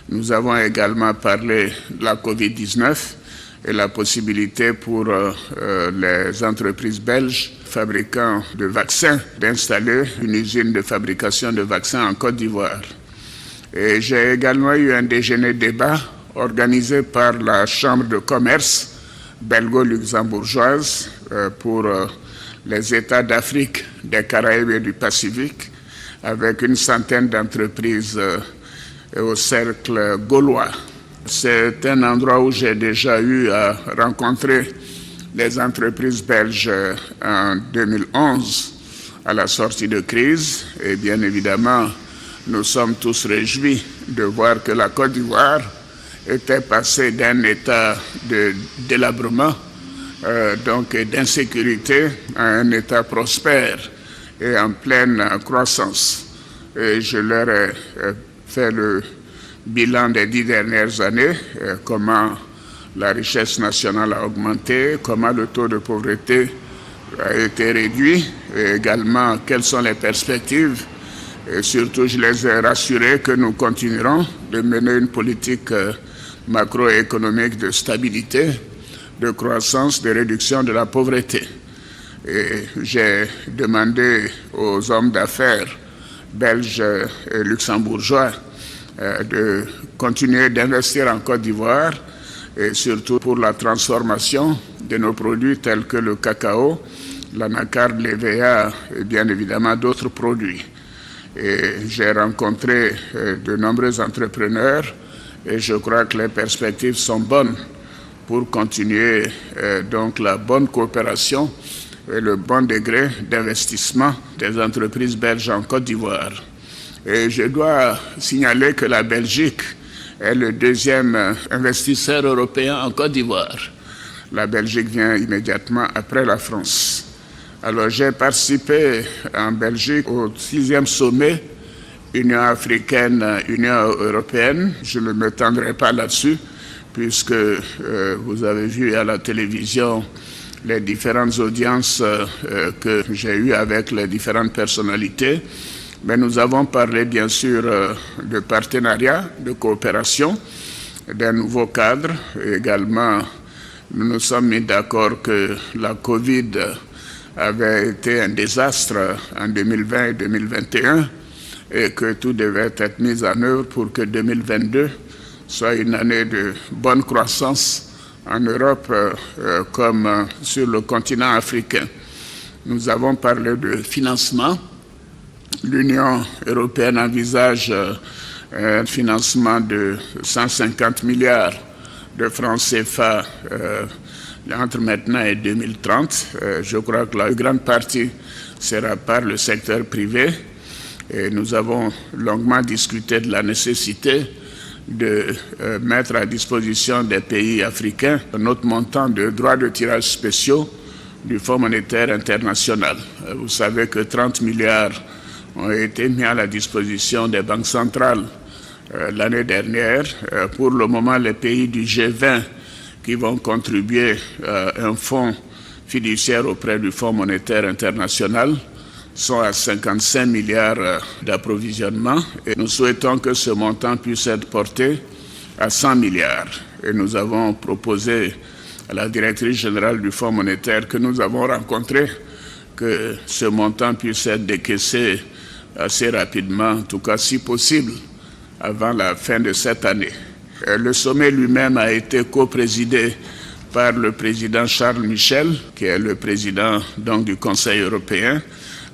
nous avons également parlé de la COVID-19 et la possibilité pour les entreprises belges fabricants de vaccins d'installer une usine de fabrication de vaccins en Côte d'Ivoire. Et j'ai également eu un déjeuner-débat organisé par la Chambre de commerce belgo-luxembourgeoise pour les États d'Afrique, des Caraïbes et du Pacifique, avec une centaine d'entreprises au cercle gaulois. C'est un endroit où j'ai déjà eu à rencontrer les entreprises belges en 2011 à la sortie de crise. Et bien évidemment, nous sommes tous réjouis de voir que la Côte d'Ivoire était passée d'un état de délabrement, donc d'insécurité, à un état prospère et en pleine croissance. Et je leur ai fait le bilan des 10 dernières années, comment la richesse nationale a augmenté, comment le taux de pauvreté a été réduit, et également quelles sont les perspectives. Et surtout, je les ai rassurés que nous continuerons de mener une politique macroéconomique de stabilité, de croissance, de réduction de la pauvreté. Et j'ai demandé aux hommes d'affaires belges et luxembourgeois de continuer d'investir en Côte d'Ivoire et surtout pour la transformation de nos produits tels que le cacao, l'anacarde, l'EVA et bien évidemment d'autres produits. Et j'ai rencontré de nombreux entrepreneurs et je crois que les perspectives sont bonnes pour continuer donc la bonne coopération et le bon degré d'investissement des entreprises belges en Côte d'Ivoire. Et je dois signaler que la Belgique est le deuxième investisseur européen en Côte d'Ivoire. La Belgique vient immédiatement après la France. Alors j'ai participé en Belgique au 6e sommet Union africaine, Union européenne. Je ne m'étendrai pas là-dessus puisque vous avez vu à la télévision les différentes audiences que j'ai eues avec les différentes personnalités. Mais nous avons parlé bien sûr de partenariat, de coopération, d'un nouveau cadre. Et également, nous nous sommes mis d'accord que la Covid avait été un désastre en 2020 et 2021 et que tout devait être mis en œuvre pour que 2022 soit une année de bonne croissance en Europe comme sur le continent africain. Nous avons parlé de financement. L'Union européenne envisage un financement de 150 milliards de francs CFA entre maintenant et 2030. Je crois que la grande partie sera par le secteur privé. Et nous avons longuement discuté de la nécessité de mettre à disposition des pays africains un autre montant de droits de tirage spéciaux du Fonds monétaire international. Vous savez que 30 milliards ont été mis à la disposition des banques centrales l'année dernière. Pour le moment, les pays du G20 qui vont contribuer à un fonds fiduciaire auprès du Fonds monétaire international sont à 55 milliards d'approvisionnement et nous souhaitons que ce montant puisse être porté à 100 milliards. Et nous avons proposé à la directrice générale du Fonds monétaire que nous avons rencontré que ce montant puisse être décaissé assez rapidement, en tout cas si possible, avant la fin de cette année. Le sommet lui-même a été coprésidé par le président Charles Michel, qui est le président donc, du Conseil européen,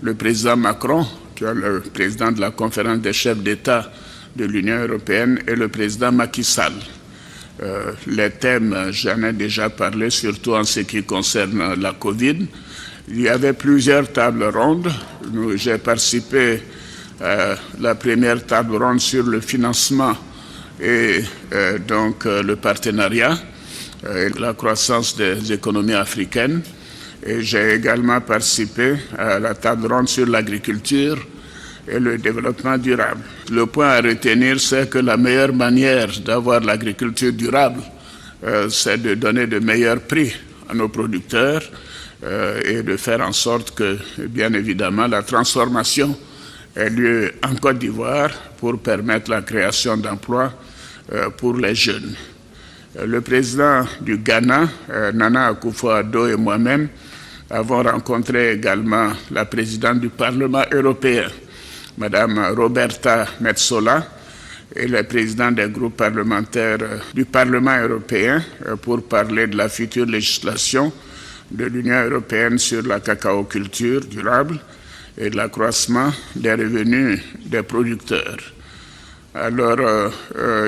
le président Macron, qui est le président de la conférence des chefs d'État de l'Union européenne, et le président Macky Sall. Les thèmes, j'en ai déjà parlé, surtout en ce qui concerne la Covid. Il y avait plusieurs tables rondes. J'ai participé à la première table ronde sur le financement et donc le partenariat et la croissance des économies africaines. Et j'ai également participé à la table ronde sur l'agriculture et le développement durable. Le point à retenir, c'est que la meilleure manière d'avoir l'agriculture durable, c'est de donner de meilleurs prix à nos producteurs et de faire en sorte que, bien évidemment, la transformation ait lieu en Côte d'Ivoire pour permettre la création d'emplois pour les jeunes. Le président du Ghana, Nana Akufo-Addo, et moi-même avons rencontré également la présidente du Parlement européen, Madame Roberta Metsola, et le président des groupes parlementaires du Parlement européen pour parler de la future législation de l'Union européenne sur la cacaoculture durable et de l'accroissement des revenus des producteurs. Alors,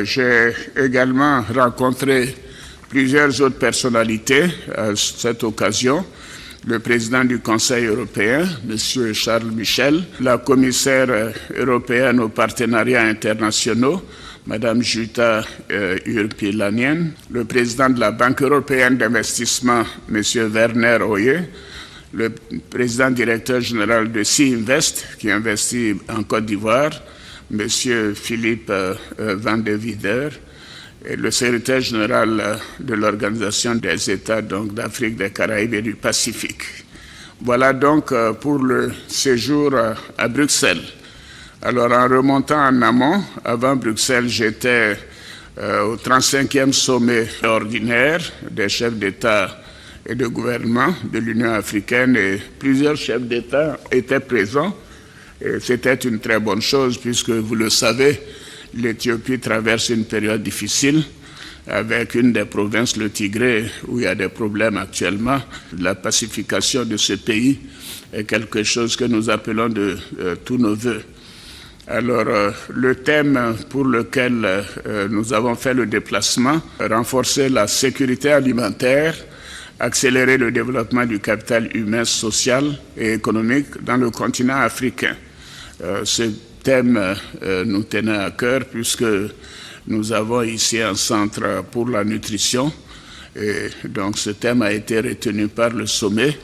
j'ai également rencontré plusieurs autres personnalités à cette occasion. Le président du Conseil européen, M. Charles Michel, la commissaire européenne aux partenariats internationaux, Mme Jutta Urpilainen, le président de la Banque européenne d'investissement, M. Werner Hoyer, le président directeur général de Sea Invest, qui investit en Côte d'Ivoire, M. Philippe Van de Wider, et le secrétaire général de l'Organisation des États d'Afrique, des Caraïbes et du Pacifique. Voilà donc pour le séjour à Bruxelles. Alors en remontant en amont, avant Bruxelles, j'étais au 35e sommet ordinaire des chefs d'État et de gouvernement de l'Union africaine et plusieurs chefs d'État étaient présents. Et c'était une très bonne chose puisque, vous le savez, l'Éthiopie traverse une période difficile avec une des provinces, le Tigré, où il y a des problèmes actuellement. La pacification de ce pays est quelque chose que nous appelons de tous nos voeux. Alors, le thème pour lequel nous avons fait le déplacement, renforcer la sécurité alimentaire, accélérer le développement du capital humain, social et économique dans le continent africain. Ce thème nous tenait à cœur puisque nous avons ici un centre pour la nutrition et donc ce thème a été retenu par le sommet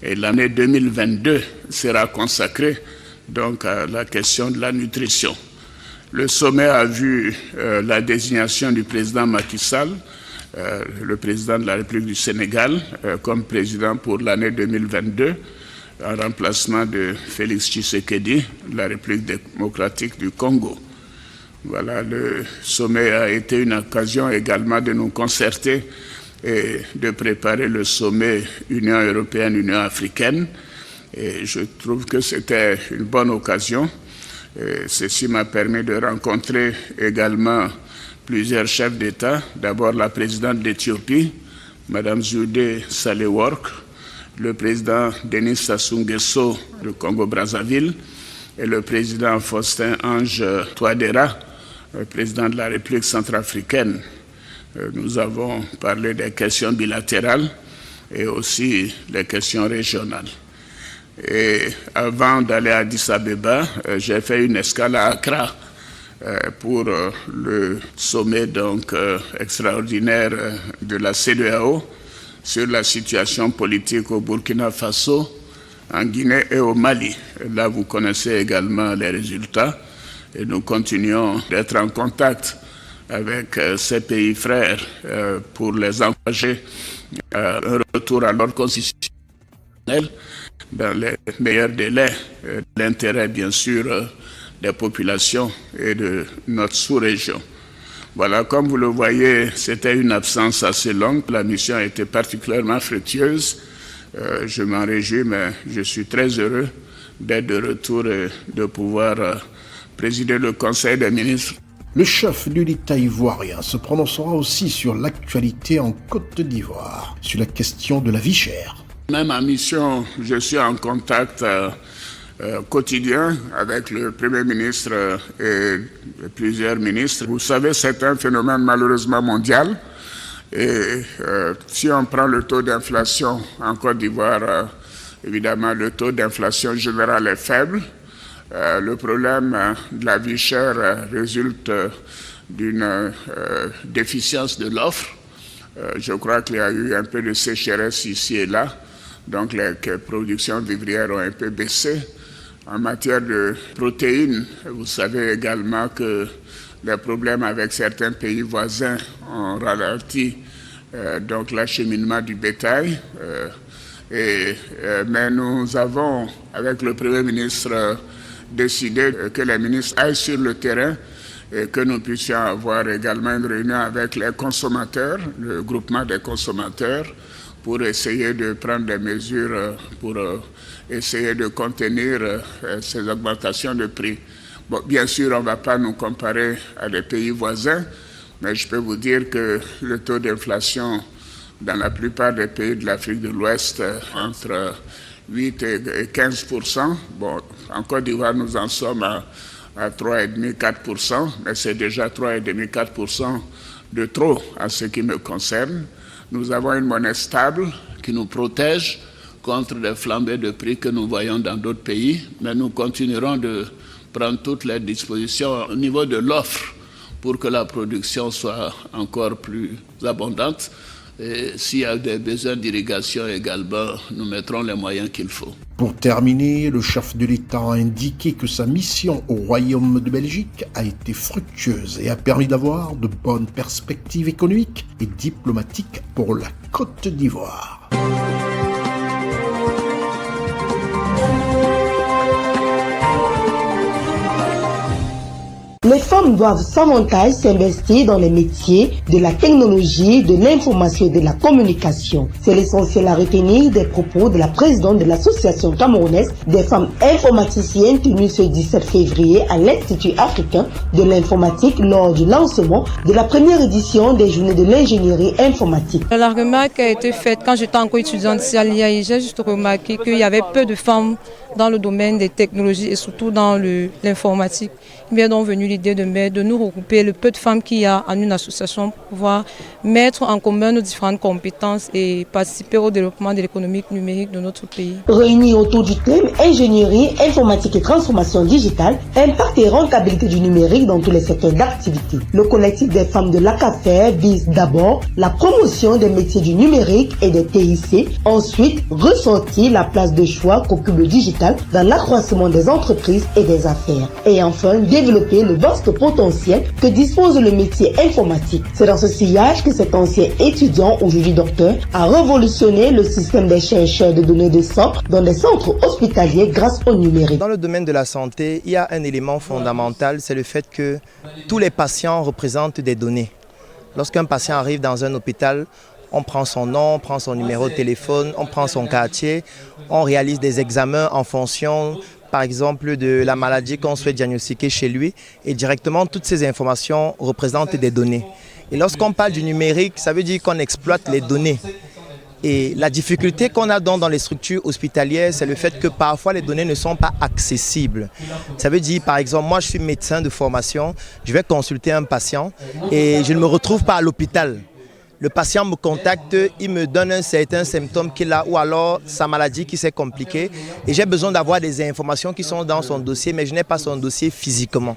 et l'année 2022 sera consacrée donc à la question de la nutrition. Le sommet a vu la désignation du président Macky Sall, le président de la République du Sénégal, comme président pour l'année 2022, en remplacement de Félix Tshisekedi, de la République démocratique du Congo. Voilà, le sommet a été une occasion également de nous concerter et de préparer le sommet Union européenne-Union africaine. Et je trouve que c'était une bonne occasion. Et ceci m'a permis de rencontrer également plusieurs chefs d'État. D'abord la présidente d'Éthiopie, Mme Zudé Salework, le président Denis Sassou Nguesso du Congo-Brazzaville et le président Faustin Ange Touadéra, le président de la République centrafricaine. Nous avons parlé des questions bilatérales et aussi des questions régionales. Et avant d'aller à Addis Abeba, j'ai fait une escale à Accra pour le sommet extraordinaire de la CEDEAO sur la situation politique au Burkina Faso, en Guinée et au Mali. Et là, vous connaissez également les résultats et nous continuons d'être en contact avec ces pays frères pour les encourager à un retour à l'ordre constitutionnel dans les meilleurs délais, l'intérêt bien sûr des populations et de notre sous-région. Voilà, comme vous le voyez, c'était une absence assez longue. La mission a été particulièrement fructueuse. Je m'en réjouis, mais je suis très heureux d'être de retour et de pouvoir présider le Conseil des ministres. Le chef de l'État ivoirien se prononcera aussi sur l'actualité en Côte d'Ivoire, sur la question de la vie chère. Même en mission, je suis en contact quotidien avec le Premier ministre et plusieurs ministres. Vous savez, c'est un phénomène malheureusement mondial. Et si on prend le taux d'inflation en Côte d'Ivoire, évidemment, le taux d'inflation général est faible. Le problème de la vie chère résulte d'une déficience de l'offre. Je crois qu'il y a eu un peu de sécheresse ici et là. Donc les productions vivrières ont un peu baissé. En matière de protéines, vous savez également que les problèmes avec certains pays voisins ont ralenti donc l'acheminement du bétail. Mais nous avons, avec le Premier ministre, décidé que les ministres aillent sur le terrain et que nous puissions avoir également une réunion avec les consommateurs, le groupement des consommateurs, pour essayer de prendre des mesures pour essayer de contenir ces augmentations de prix. Bon, bien sûr, on ne va pas nous comparer à des pays voisins, mais je peux vous dire que le taux d'inflation dans la plupart des pays de l'Afrique de l'Ouest, entre 8 et 15%. Bon, en Côte d'Ivoire, nous en sommes à 3,5-4%, mais c'est déjà 3,5-4% de trop à ce qui me concerne. Nous avons une monnaie stable qui nous protège contre les flambées de prix que nous voyons dans d'autres pays, mais nous continuerons de prendre toutes les dispositions au niveau de l'offre pour que la production soit encore plus abondante. Et s'il y a des besoins d'irrigation également, nous mettrons les moyens qu'il faut. Pour terminer, le chef de l'État a indiqué que sa mission au Royaume de Belgique a été fructueuse et a permis d'avoir de bonnes perspectives économiques et diplomatiques pour la Côte d'Ivoire. Les femmes doivent s'avantage s'investir dans les métiers de la technologie, de l'information et de la communication. C'est l'essentiel à retenir des propos de la présidente de l'Association camerounaise des femmes informaticiennes tenue ce 17 février à l'Institut africain de l'informatique lors du lancement de la première édition des Journées de l'ingénierie informatique. La remarque a été faite quand j'étais encore étudiante ici à l'IAI. J'ai juste remarqué qu'il y avait peu de femmes dans le domaine des technologies et surtout dans l'informatique. Il m'est donc venu l'idée de nous regrouper le peu de femmes qu'il y a en une association pour pouvoir mettre en commun nos différentes compétences et participer au développement de l'économie numérique de notre pays. Réunis autour du thème ingénierie, informatique et transformation digitale, impact et rentabilité du numérique dans tous les secteurs d'activité. Le collectif des femmes de l'ACAFER vise d'abord la promotion des métiers du numérique et des TIC, ensuite ressortir la place de choix qu'occupe le digital dans l'accroissement des entreprises et des affaires, et enfin développer le vaste potentiel que dispose le métier informatique. C'est dans ce sillage que cet ancien étudiant, aujourd'hui docteur, a révolutionné le système des chercheurs de données de sang dans des centres hospitaliers grâce au numérique. Dans le domaine de la santé, il y a un élément fondamental, c'est le fait que tous les patients représentent des données. Lorsqu'un patient arrive dans un hôpital, on prend son nom, on prend son numéro de téléphone, on prend son quartier, on réalise des examens en fonction, par exemple, de la maladie qu'on souhaite diagnostiquer chez lui. Et directement, toutes ces informations représentent des données. Et lorsqu'on parle du numérique, ça veut dire qu'on exploite les données. Et la difficulté qu'on a dans les structures hospitalières, c'est le fait que parfois les données ne sont pas accessibles. Ça veut dire, par exemple, moi je suis médecin de formation, je vais consulter un patient et je ne me retrouve pas à l'hôpital. Le patient me contacte, il me donne un certain symptôme qu'il a ou alors sa maladie qui s'est compliquée et j'ai besoin d'avoir des informations qui sont dans son dossier mais je n'ai pas son dossier physiquement.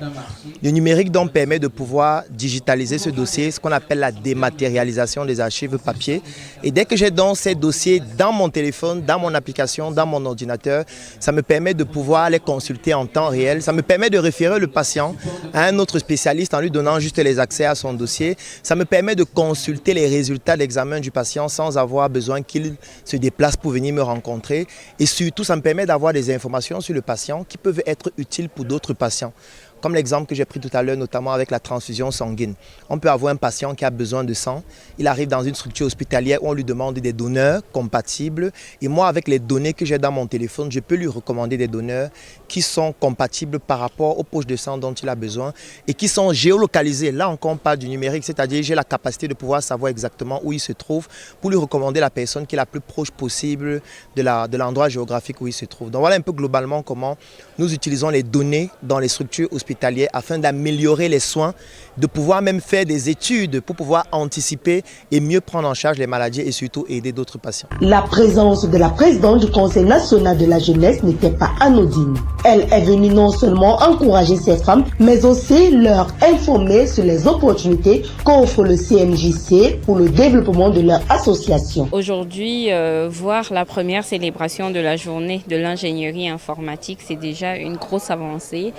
Le numérique donc permet de pouvoir digitaliser ce dossier, ce qu'on appelle la dématérialisation des archives papier. Et dès que j'ai donc ces dossiers dans mon téléphone, dans mon application, dans mon ordinateur, ça me permet de pouvoir les consulter en temps réel. Ça me permet de référer le patient à un autre spécialiste en lui donnant juste les accès à son dossier. Ça me permet de consulter les résultats d'examen du patient sans avoir besoin qu'il se déplace pour venir me rencontrer. Et surtout, ça me permet d'avoir des informations sur le patient qui peuvent être utiles pour d'autres patients. Comme l'exemple que j'ai pris tout à l'heure, notamment avec la transfusion sanguine. On peut avoir un patient qui a besoin de sang. Il arrive dans une structure hospitalière où on lui demande des donneurs compatibles. Et moi, avec les données que j'ai dans mon téléphone, je peux lui recommander des donneurs qui sont compatibles par rapport aux poches de sang dont il a besoin et qui sont géolocalisés. Là encore, on parle du numérique, c'est-à-dire j'ai la capacité de pouvoir savoir exactement où il se trouve pour lui recommander la personne qui est la plus proche possible de l'endroit géographique où il se trouve. Donc voilà un peu globalement comment nous utilisons les données dans les structures hospitalières afin d'améliorer les soins, de pouvoir même faire des études pour pouvoir anticiper et mieux prendre en charge les maladies et surtout aider d'autres patients. La présence de la présidente du Conseil national de la jeunesse n'était pas anodine. Elle est venue non seulement encourager ces femmes, mais aussi leur informer sur les opportunités qu'offre le CNJC pour le développement de leur association. Aujourd'hui, voir la première célébration de la journée de l'ingénierie informatique, c'est déjà une grosse avancée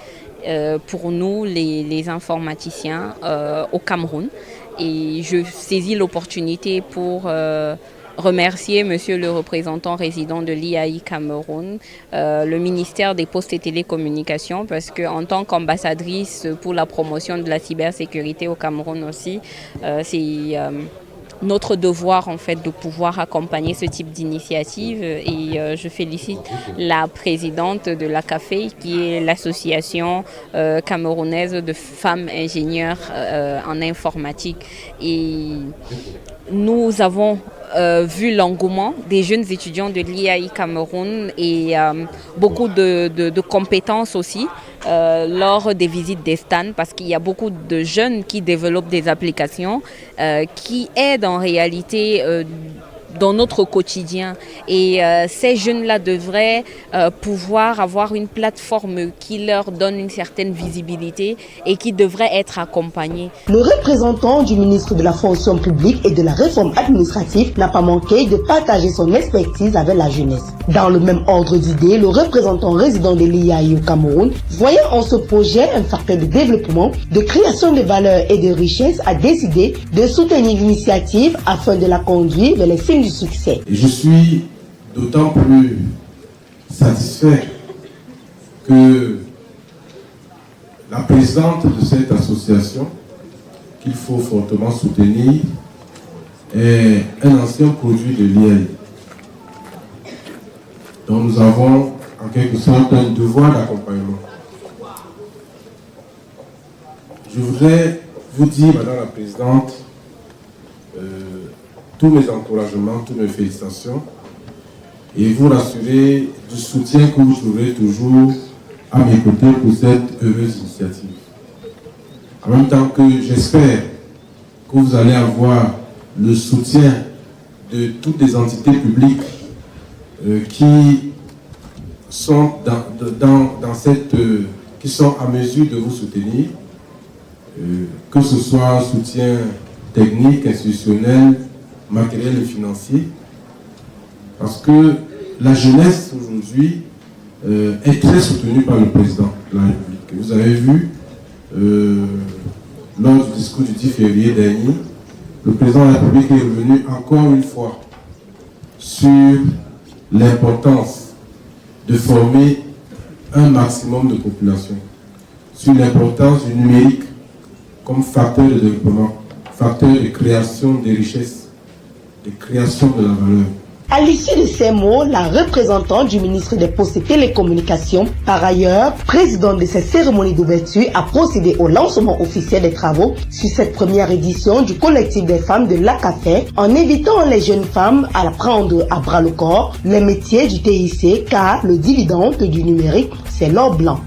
pour nous, les informaticiens au Cameroun. Et je saisis l'opportunité pour remercier Monsieur le représentant résident de l'IAI Cameroun, le ministère des Postes et Télécommunications, parce qu'en tant qu'ambassadrice pour la promotion de la cybersécurité au Cameroun aussi, c'est notre devoir en fait de pouvoir accompagner ce type d'initiative et je félicite la présidente de la CAFE qui est l'association camerounaise de femmes ingénieures en informatique et nous avons vu l'engouement des jeunes étudiants de l'IAI Cameroun et beaucoup de compétences aussi lors des visites des stands parce qu'il y a beaucoup de jeunes qui développent des applications qui aident en réalité dans notre quotidien et ces jeunes-là devraient pouvoir avoir une plateforme qui leur donne une certaine visibilité et qui devrait être accompagnée. Le représentant du ministre de la fonction publique et de la réforme administrative n'a pas manqué de partager son expertise avec la jeunesse. Dans le même ordre d'idées, le représentant résident de l'IAI au Cameroun, voyant en ce projet un facteur de développement, de création de valeur et de richesse, a décidé de soutenir l'initiative afin de la conduire vers les signes du succès. Et je suis d'autant plus satisfait que la présidente de cette association, qu'il faut fortement soutenir, est un ancien produit de l'IAI. Donc nous avons en quelque sorte un devoir d'accompagnement. Je voudrais vous dire, Madame la Présidente, tous mes encouragements, toutes mes félicitations et vous rassurer du soutien que vous trouverez toujours à mes côtés pour cette heureuse initiative. En même temps que j'espère que vous allez avoir le soutien de toutes les entités publiques qui sont qui sont à mesure de vous soutenir, que ce soit un soutien technique, institutionnel, matériel et financier, parce que la jeunesse aujourd'hui est très soutenue par le président de la République. Vous avez vu, lors du discours du 10 février dernier, le président de la République est revenu encore une fois sur l'importance de former un maximum de population, sur l'importance du numérique comme facteur de développement, facteur de création de richesses, de création de la valeur. À l'issue de ces mots, la représentante du ministre des Postes et Télécommunications, par ailleurs, présidente de cette cérémonie d'ouverture, a procédé au lancement officiel des travaux sur cette première édition du collectif des femmes de l'ACAFER, en invitant les jeunes femmes à prendre à bras le corps les métiers du TIC, car le dividende du numérique, c'est l'or blanc.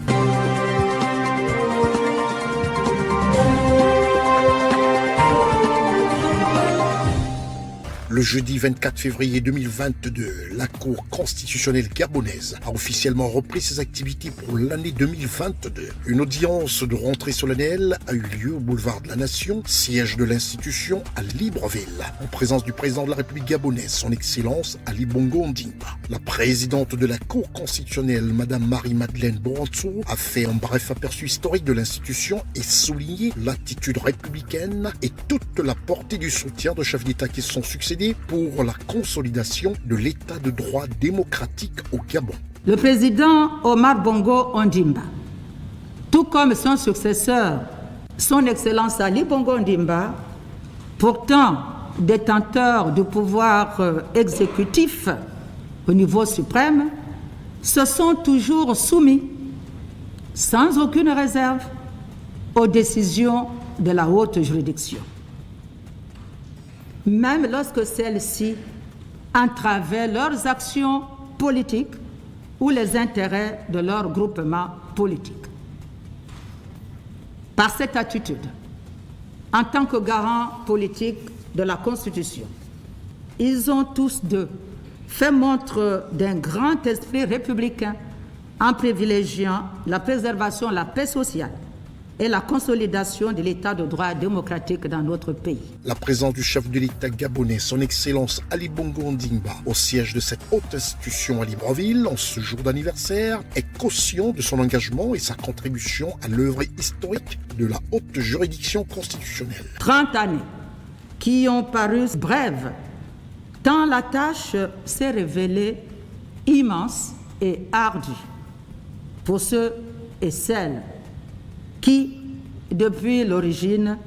Le jeudi 24 février 2022, la Cour constitutionnelle gabonaise a officiellement repris ses activités pour l'année 2022. Une audience de rentrée solennelle a eu lieu au boulevard de la Nation, siège de l'institution à Libreville, en présence du président de la République gabonaise, son Excellence Ali Bongo Ondimba. La présidente de la Cour constitutionnelle, Madame Marie-Madeleine Borantzou, a fait un bref aperçu historique de l'institution et souligné l'attitude républicaine et toute la portée du soutien de chefs d'État qui se sont succédés pour la consolidation de l'état de droit démocratique au Gabon. Le président Omar Bongo Ondimba, tout comme son successeur, son Excellence Ali Bongo Ondimba, pourtant détenteur du pouvoir exécutif au niveau suprême, se sont toujours soumis, sans aucune réserve, aux décisions de la haute juridiction, même lorsque celles-ci entravaient leurs actions politiques ou les intérêts de leur groupement politique. Par cette attitude, en tant que garant politique de la Constitution, ils ont tous deux fait montre d'un grand esprit républicain en privilégiant la préservation de la paix sociale et la consolidation de l'état de droit démocratique dans notre pays. La présence du chef de l'État gabonais, son Excellence Ali Bongo Ondimba, au siège de cette haute institution à Libreville, en ce jour d'anniversaire, est caution de son engagement et sa contribution à l'œuvre historique de la haute juridiction constitutionnelle. 30 années qui ont paru brèves, tant la tâche s'est révélée immense et ardue pour ceux et celles qui, depuis l'origine,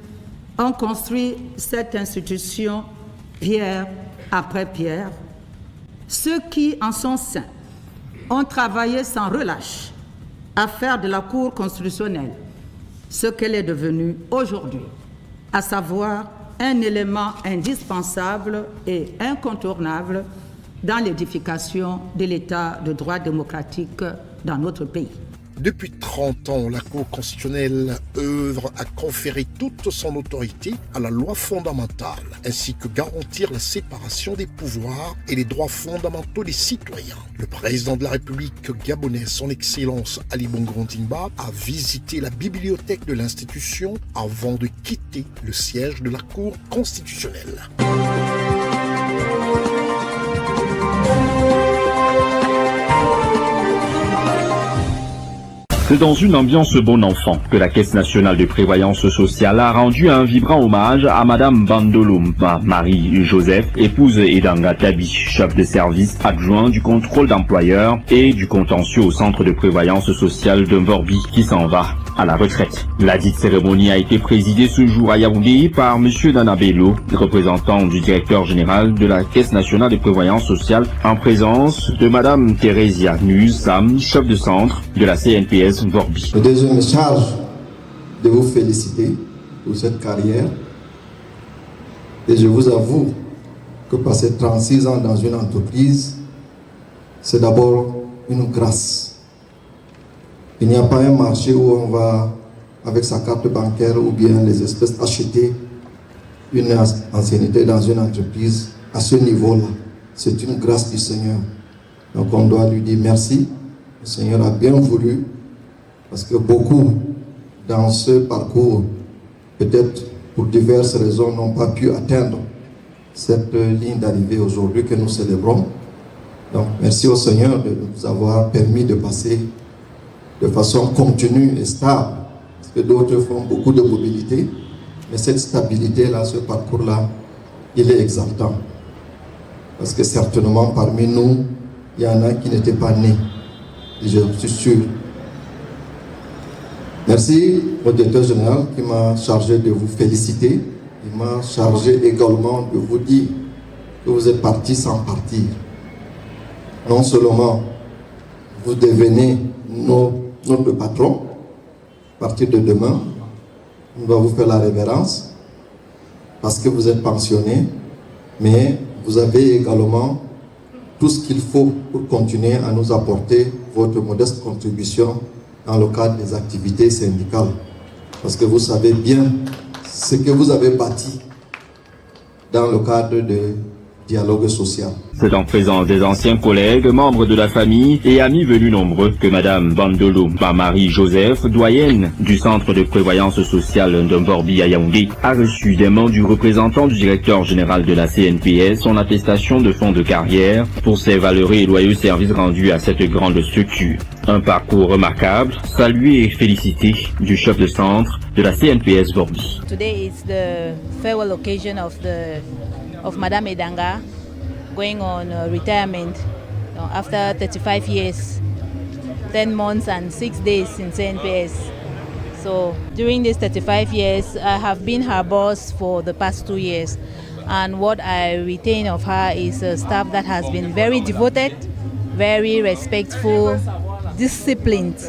ont construit cette institution pierre après pierre. Ceux qui en sont saints ont travaillé sans relâche à faire de la Cour constitutionnelle ce qu'elle est devenue aujourd'hui, à savoir un élément indispensable et incontournable dans l'édification de l'état de droit démocratique dans notre pays. Depuis 30 ans, la Cour constitutionnelle œuvre à conférer toute son autorité à la loi fondamentale, ainsi que garantir la séparation des pouvoirs et les droits fondamentaux des citoyens. Le président de la République gabonaise, son Excellence Ali Bongo Ondimba, a visité la bibliothèque de l'institution avant de quitter le siège de la Cour constitutionnelle. C'est dans une ambiance bon enfant que la Caisse nationale de prévoyance sociale a rendu un vibrant hommage à Madame Bandolomba Marie-Joseph, épouse Edanga Tabi, chef de service adjoint du contrôle d'employeurs et du contentieux au centre de prévoyance sociale de Mvorbi qui s'en va à la retraite. La dite cérémonie a été présidée ce jour à Yaoundé par Monsieur Nana Bello, représentant du directeur général de la Caisse nationale de prévoyance sociale, en présence de Madame Thérésia Nuz-Sam, chef de centre de la CNPS Mvorbi. Le deuxième me charge de vous féliciter pour cette carrière et je vous avoue que passer 36 ans dans une entreprise, c'est d'abord une grâce. Il n'y a pas un marché où on va, avec sa carte bancaire ou bien les espèces, acheter une ancienneté dans une entreprise à ce niveau-là. C'est une grâce du Seigneur. Donc on doit lui dire merci. Le Seigneur a bien voulu, parce que beaucoup dans ce parcours, peut-être pour diverses raisons, n'ont pas pu atteindre cette ligne d'arrivée aujourd'hui que nous célébrons. Donc merci au Seigneur de nous avoir permis de passer de façon continue et stable, parce que d'autres font beaucoup de mobilité, mais cette stabilité-là, ce parcours-là, il est exaltant. Parce que certainement parmi nous, il y en a qui n'étaient pas nés, et je suis sûr. Merci au directeur général qui m'a chargé de vous féliciter, il m'a chargé également de vous dire que vous êtes partis sans partir. non seulement vous devenez notre patron, à partir de demain, on va vous faire la révérence parce que vous êtes pensionné, mais vous avez également tout ce qu'il faut pour continuer à nous apporter votre modeste contribution dans le cadre des activités syndicales. Parce que vous savez bien ce que vous avez bâti dans le cadre de dialogue social. C'est en présence des anciens collègues, membres de la famille et amis venus nombreux que Madame Bandolo Marie-Joseph, doyenne du Centre de prévoyance sociale d'Mborbi à Yaoundé, a reçu des mains du représentant du directeur général de la CNPS son attestation de fonds de carrière pour ses valeureux et loyaux services rendus à cette grande structure. Un parcours remarquable, salué et félicité du chef de centre de la CNPS Borbi. Today is the farewell occasion of Madame Edanga going on retirement after 35 years, 10 months and 6 days in CNPS. So during these 35 years, I have been her boss for the past 2 years. And what I retain of her is a staff that has been very devoted, very respectful, disciplined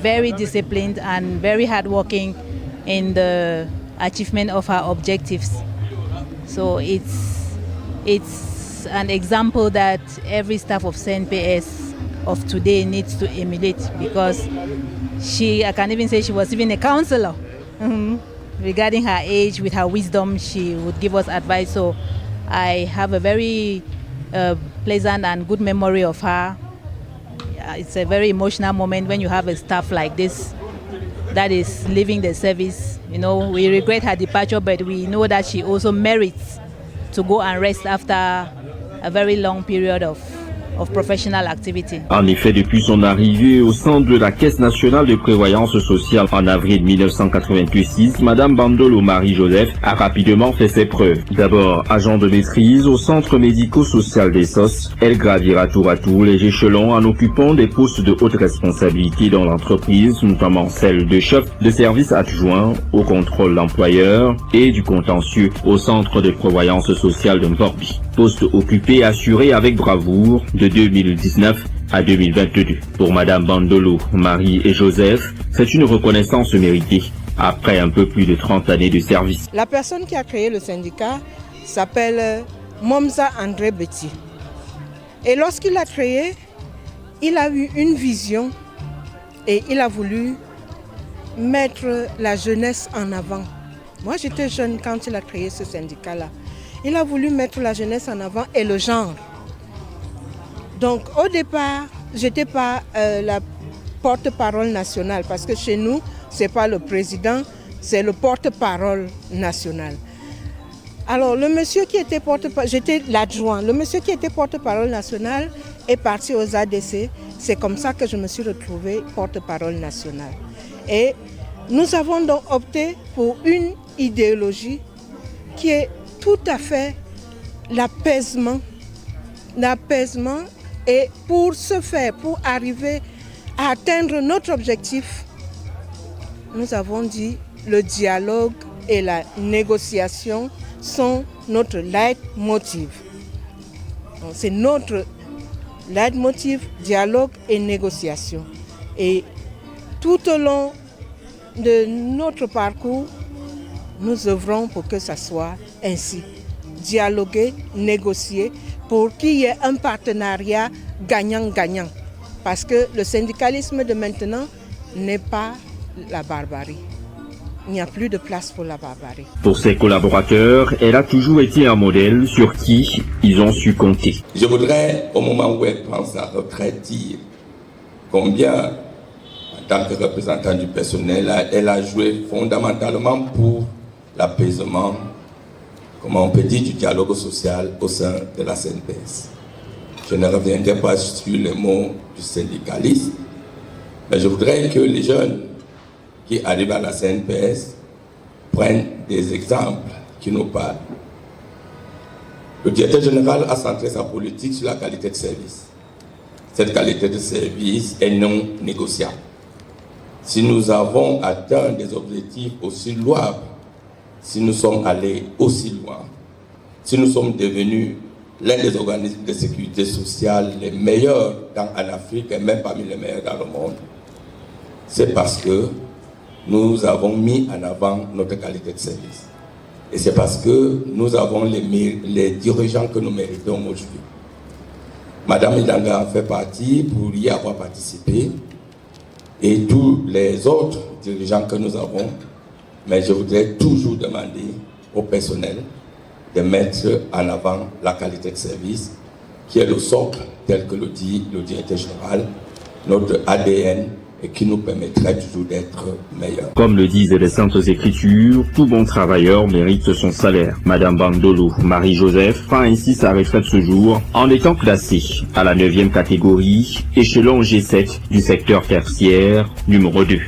and very hardworking in the achievement of her objectives. So it's an example that every staff of CNPS of today needs to emulate, because I can even say she was even a counselor. Regarding her age, with her wisdom, she would give us advice. So I have a very pleasant and good memory of her. It's a very emotional moment when you have a staff like this that is leaving the service. You know, we regret her departure, but we know that she also merits to go and rest after a very long period of professional activity. En effet, depuis son arrivée au sein de la Caisse nationale de prévoyance sociale en avril 1986, Madame Bandolo Marie-Joseph a rapidement fait ses preuves. D'abord agent de maîtrise au centre médico-social des SOS, elle gravira tour à tour les échelons en occupant des postes de haute responsabilité dans l'entreprise, notamment celle de chef de service adjoint au contrôle d'employeur et du contentieux au centre de prévoyance sociale de Mborbi. Poste occupé et assuré avec bravoure de 2019 à 2022. Pour Madame Bandolo, Marie et Joseph, c'est une reconnaissance méritée après un peu plus de 30 années de service. La personne qui a créé le syndicat s'appelle Momza André Betty. Et lorsqu'il l'a créé, il a eu une vision et il a voulu mettre la jeunesse en avant. Moi, j'étais jeune quand il a créé ce syndicat-là. Il a voulu mettre la jeunesse en avant et le genre. Donc au départ, je n'étais pas la porte-parole nationale, parce que chez nous, ce n'est pas le président, c'est le porte-parole national. Alors le monsieur qui était porte-parole, j'étais l'adjoint, le monsieur qui était porte-parole national est parti aux ADC. C'est comme ça que je me suis retrouvée porte-parole nationale. Et nous avons donc opté pour une idéologie qui est tout à fait l'apaisement. Et pour ce faire, pour arriver à atteindre notre objectif, nous avons dit le dialogue et la négociation sont notre leitmotiv. C'est notre leitmotiv, dialogue et négociation. Et tout au long de notre parcours, nous œuvrons pour que ça soit ainsi. Dialoguer, négocier, pour qu'il y ait un partenariat gagnant-gagnant. Parce que le syndicalisme de maintenant n'est pas la barbarie. Il n'y a plus de place pour la barbarie. Pour ses collaborateurs, elle a toujours été un modèle sur qui ils ont su compter. Je voudrais, au moment où elle prend sa retraite, dire combien, en tant que représentant du personnel, elle a joué fondamentalement pour l'apaisement, comment on peut dire, du dialogue social au sein de la CNPS. Je ne reviendrai pas sur les mots du syndicaliste, mais je voudrais que les jeunes qui arrivent à la CNPS prennent des exemples qui nous parlent. Le directeur général a centré sa politique sur la qualité de service. Cette qualité de service est non négociable. Si nous avons atteint des objectifs aussi louables, si nous sommes allés aussi loin, si nous sommes devenus l'un des organismes de sécurité sociale les meilleurs en Afrique et même parmi les meilleurs dans le monde, c'est parce que nous avons mis en avant notre qualité de service. Et c'est parce que nous avons les dirigeants que nous méritons aujourd'hui. Madame Idanga en fait partie pour y avoir participé et tous les autres dirigeants que nous avons. Mais je voudrais toujours demander au personnel de mettre en avant la qualité de service qui est le socle tel que le dit le directeur général, notre ADN et qui nous permettrait toujours d'être meilleurs. Comme le disent les Saintes Écritures, tout bon travailleur mérite son salaire. Madame Bandolo Marie-Joseph prend ainsi sa retraite ce jour en étant classée à la 9e catégorie, échelon G7 du secteur tertiaire numéro 2.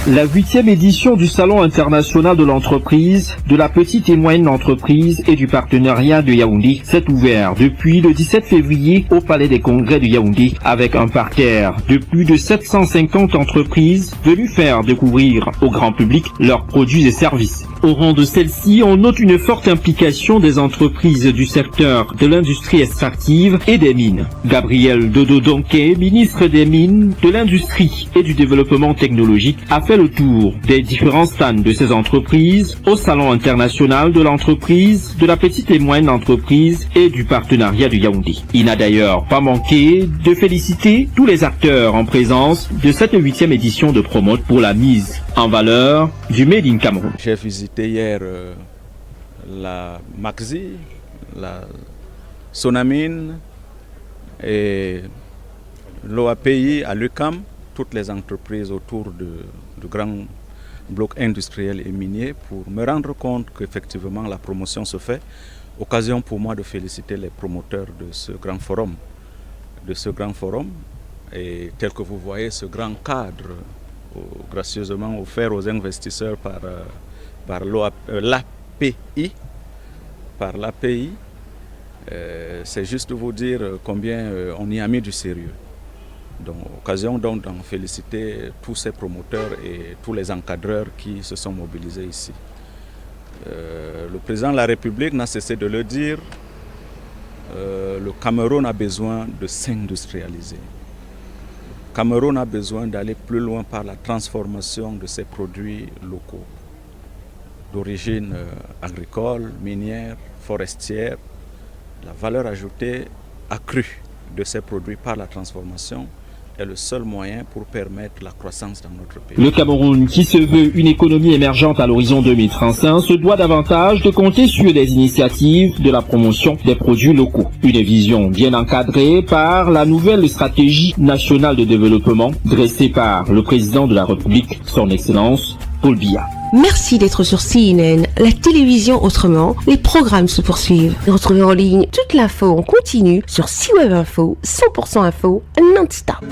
La 8e édition du Salon international de l'entreprise, de la petite et moyenne entreprise et du partenariat de Yaoundé s'est ouvert depuis le 17 février au Palais des Congrès de Yaoundé avec un parterre de plus de 750 entreprises venues faire découvrir au grand public leurs produits et services. Au rang de celle-ci, on note une forte implication des entreprises du secteur de l'industrie extractive et des mines. Gabriel Dodo-Donké, ministre des Mines, de l'Industrie et du Développement technologique, a fait le tour des différents stands de ces entreprises au Salon international de l'entreprise, de la petite et moyenne entreprise et du partenariat de Yaoundé. Il n'a d'ailleurs pas manqué de féliciter tous les acteurs en présence de cette 8e édition de Promote pour la mise en valeur du Made in Cameroun. J'ai visité hier la Maxi, la Sonamine et l'OAPI à l'UQAM, toutes les entreprises autour du grand bloc industriel et minier pour me rendre compte qu'effectivement la promotion se fait. Occasion pour moi de féliciter les promoteurs de ce grand forum. Et tel que vous voyez, ce grand cadre gracieusement offert aux investisseurs par l'API, c'est juste de vous dire combien on y a mis du sérieux. Donc, occasion donc d'en féliciter tous ces promoteurs et tous les encadreurs qui se sont mobilisés ici. Le président de la République n'a cessé de le dire, le Cameroun a besoin de s'industrialiser. Le Cameroun a besoin d'aller plus loin par la transformation de ses produits locaux, d'origine agricole, minière, forestière. La valeur ajoutée accrue de ces produits par la transformation est le seul moyen pour permettre la croissance dans notre pays. Le Cameroun, qui se veut une économie émergente à l'horizon 2035, se doit davantage de compter sur des initiatives de la promotion des produits locaux. Une vision bien encadrée par la nouvelle stratégie nationale de développement dressée par le président de la République, son Excellence Paul Biya. Merci d'être sur CNN, la télévision autrement. Les programmes se poursuivent. Retrouvez en ligne toute l'info en continu sur CWeb Info, 100% info, non-stop.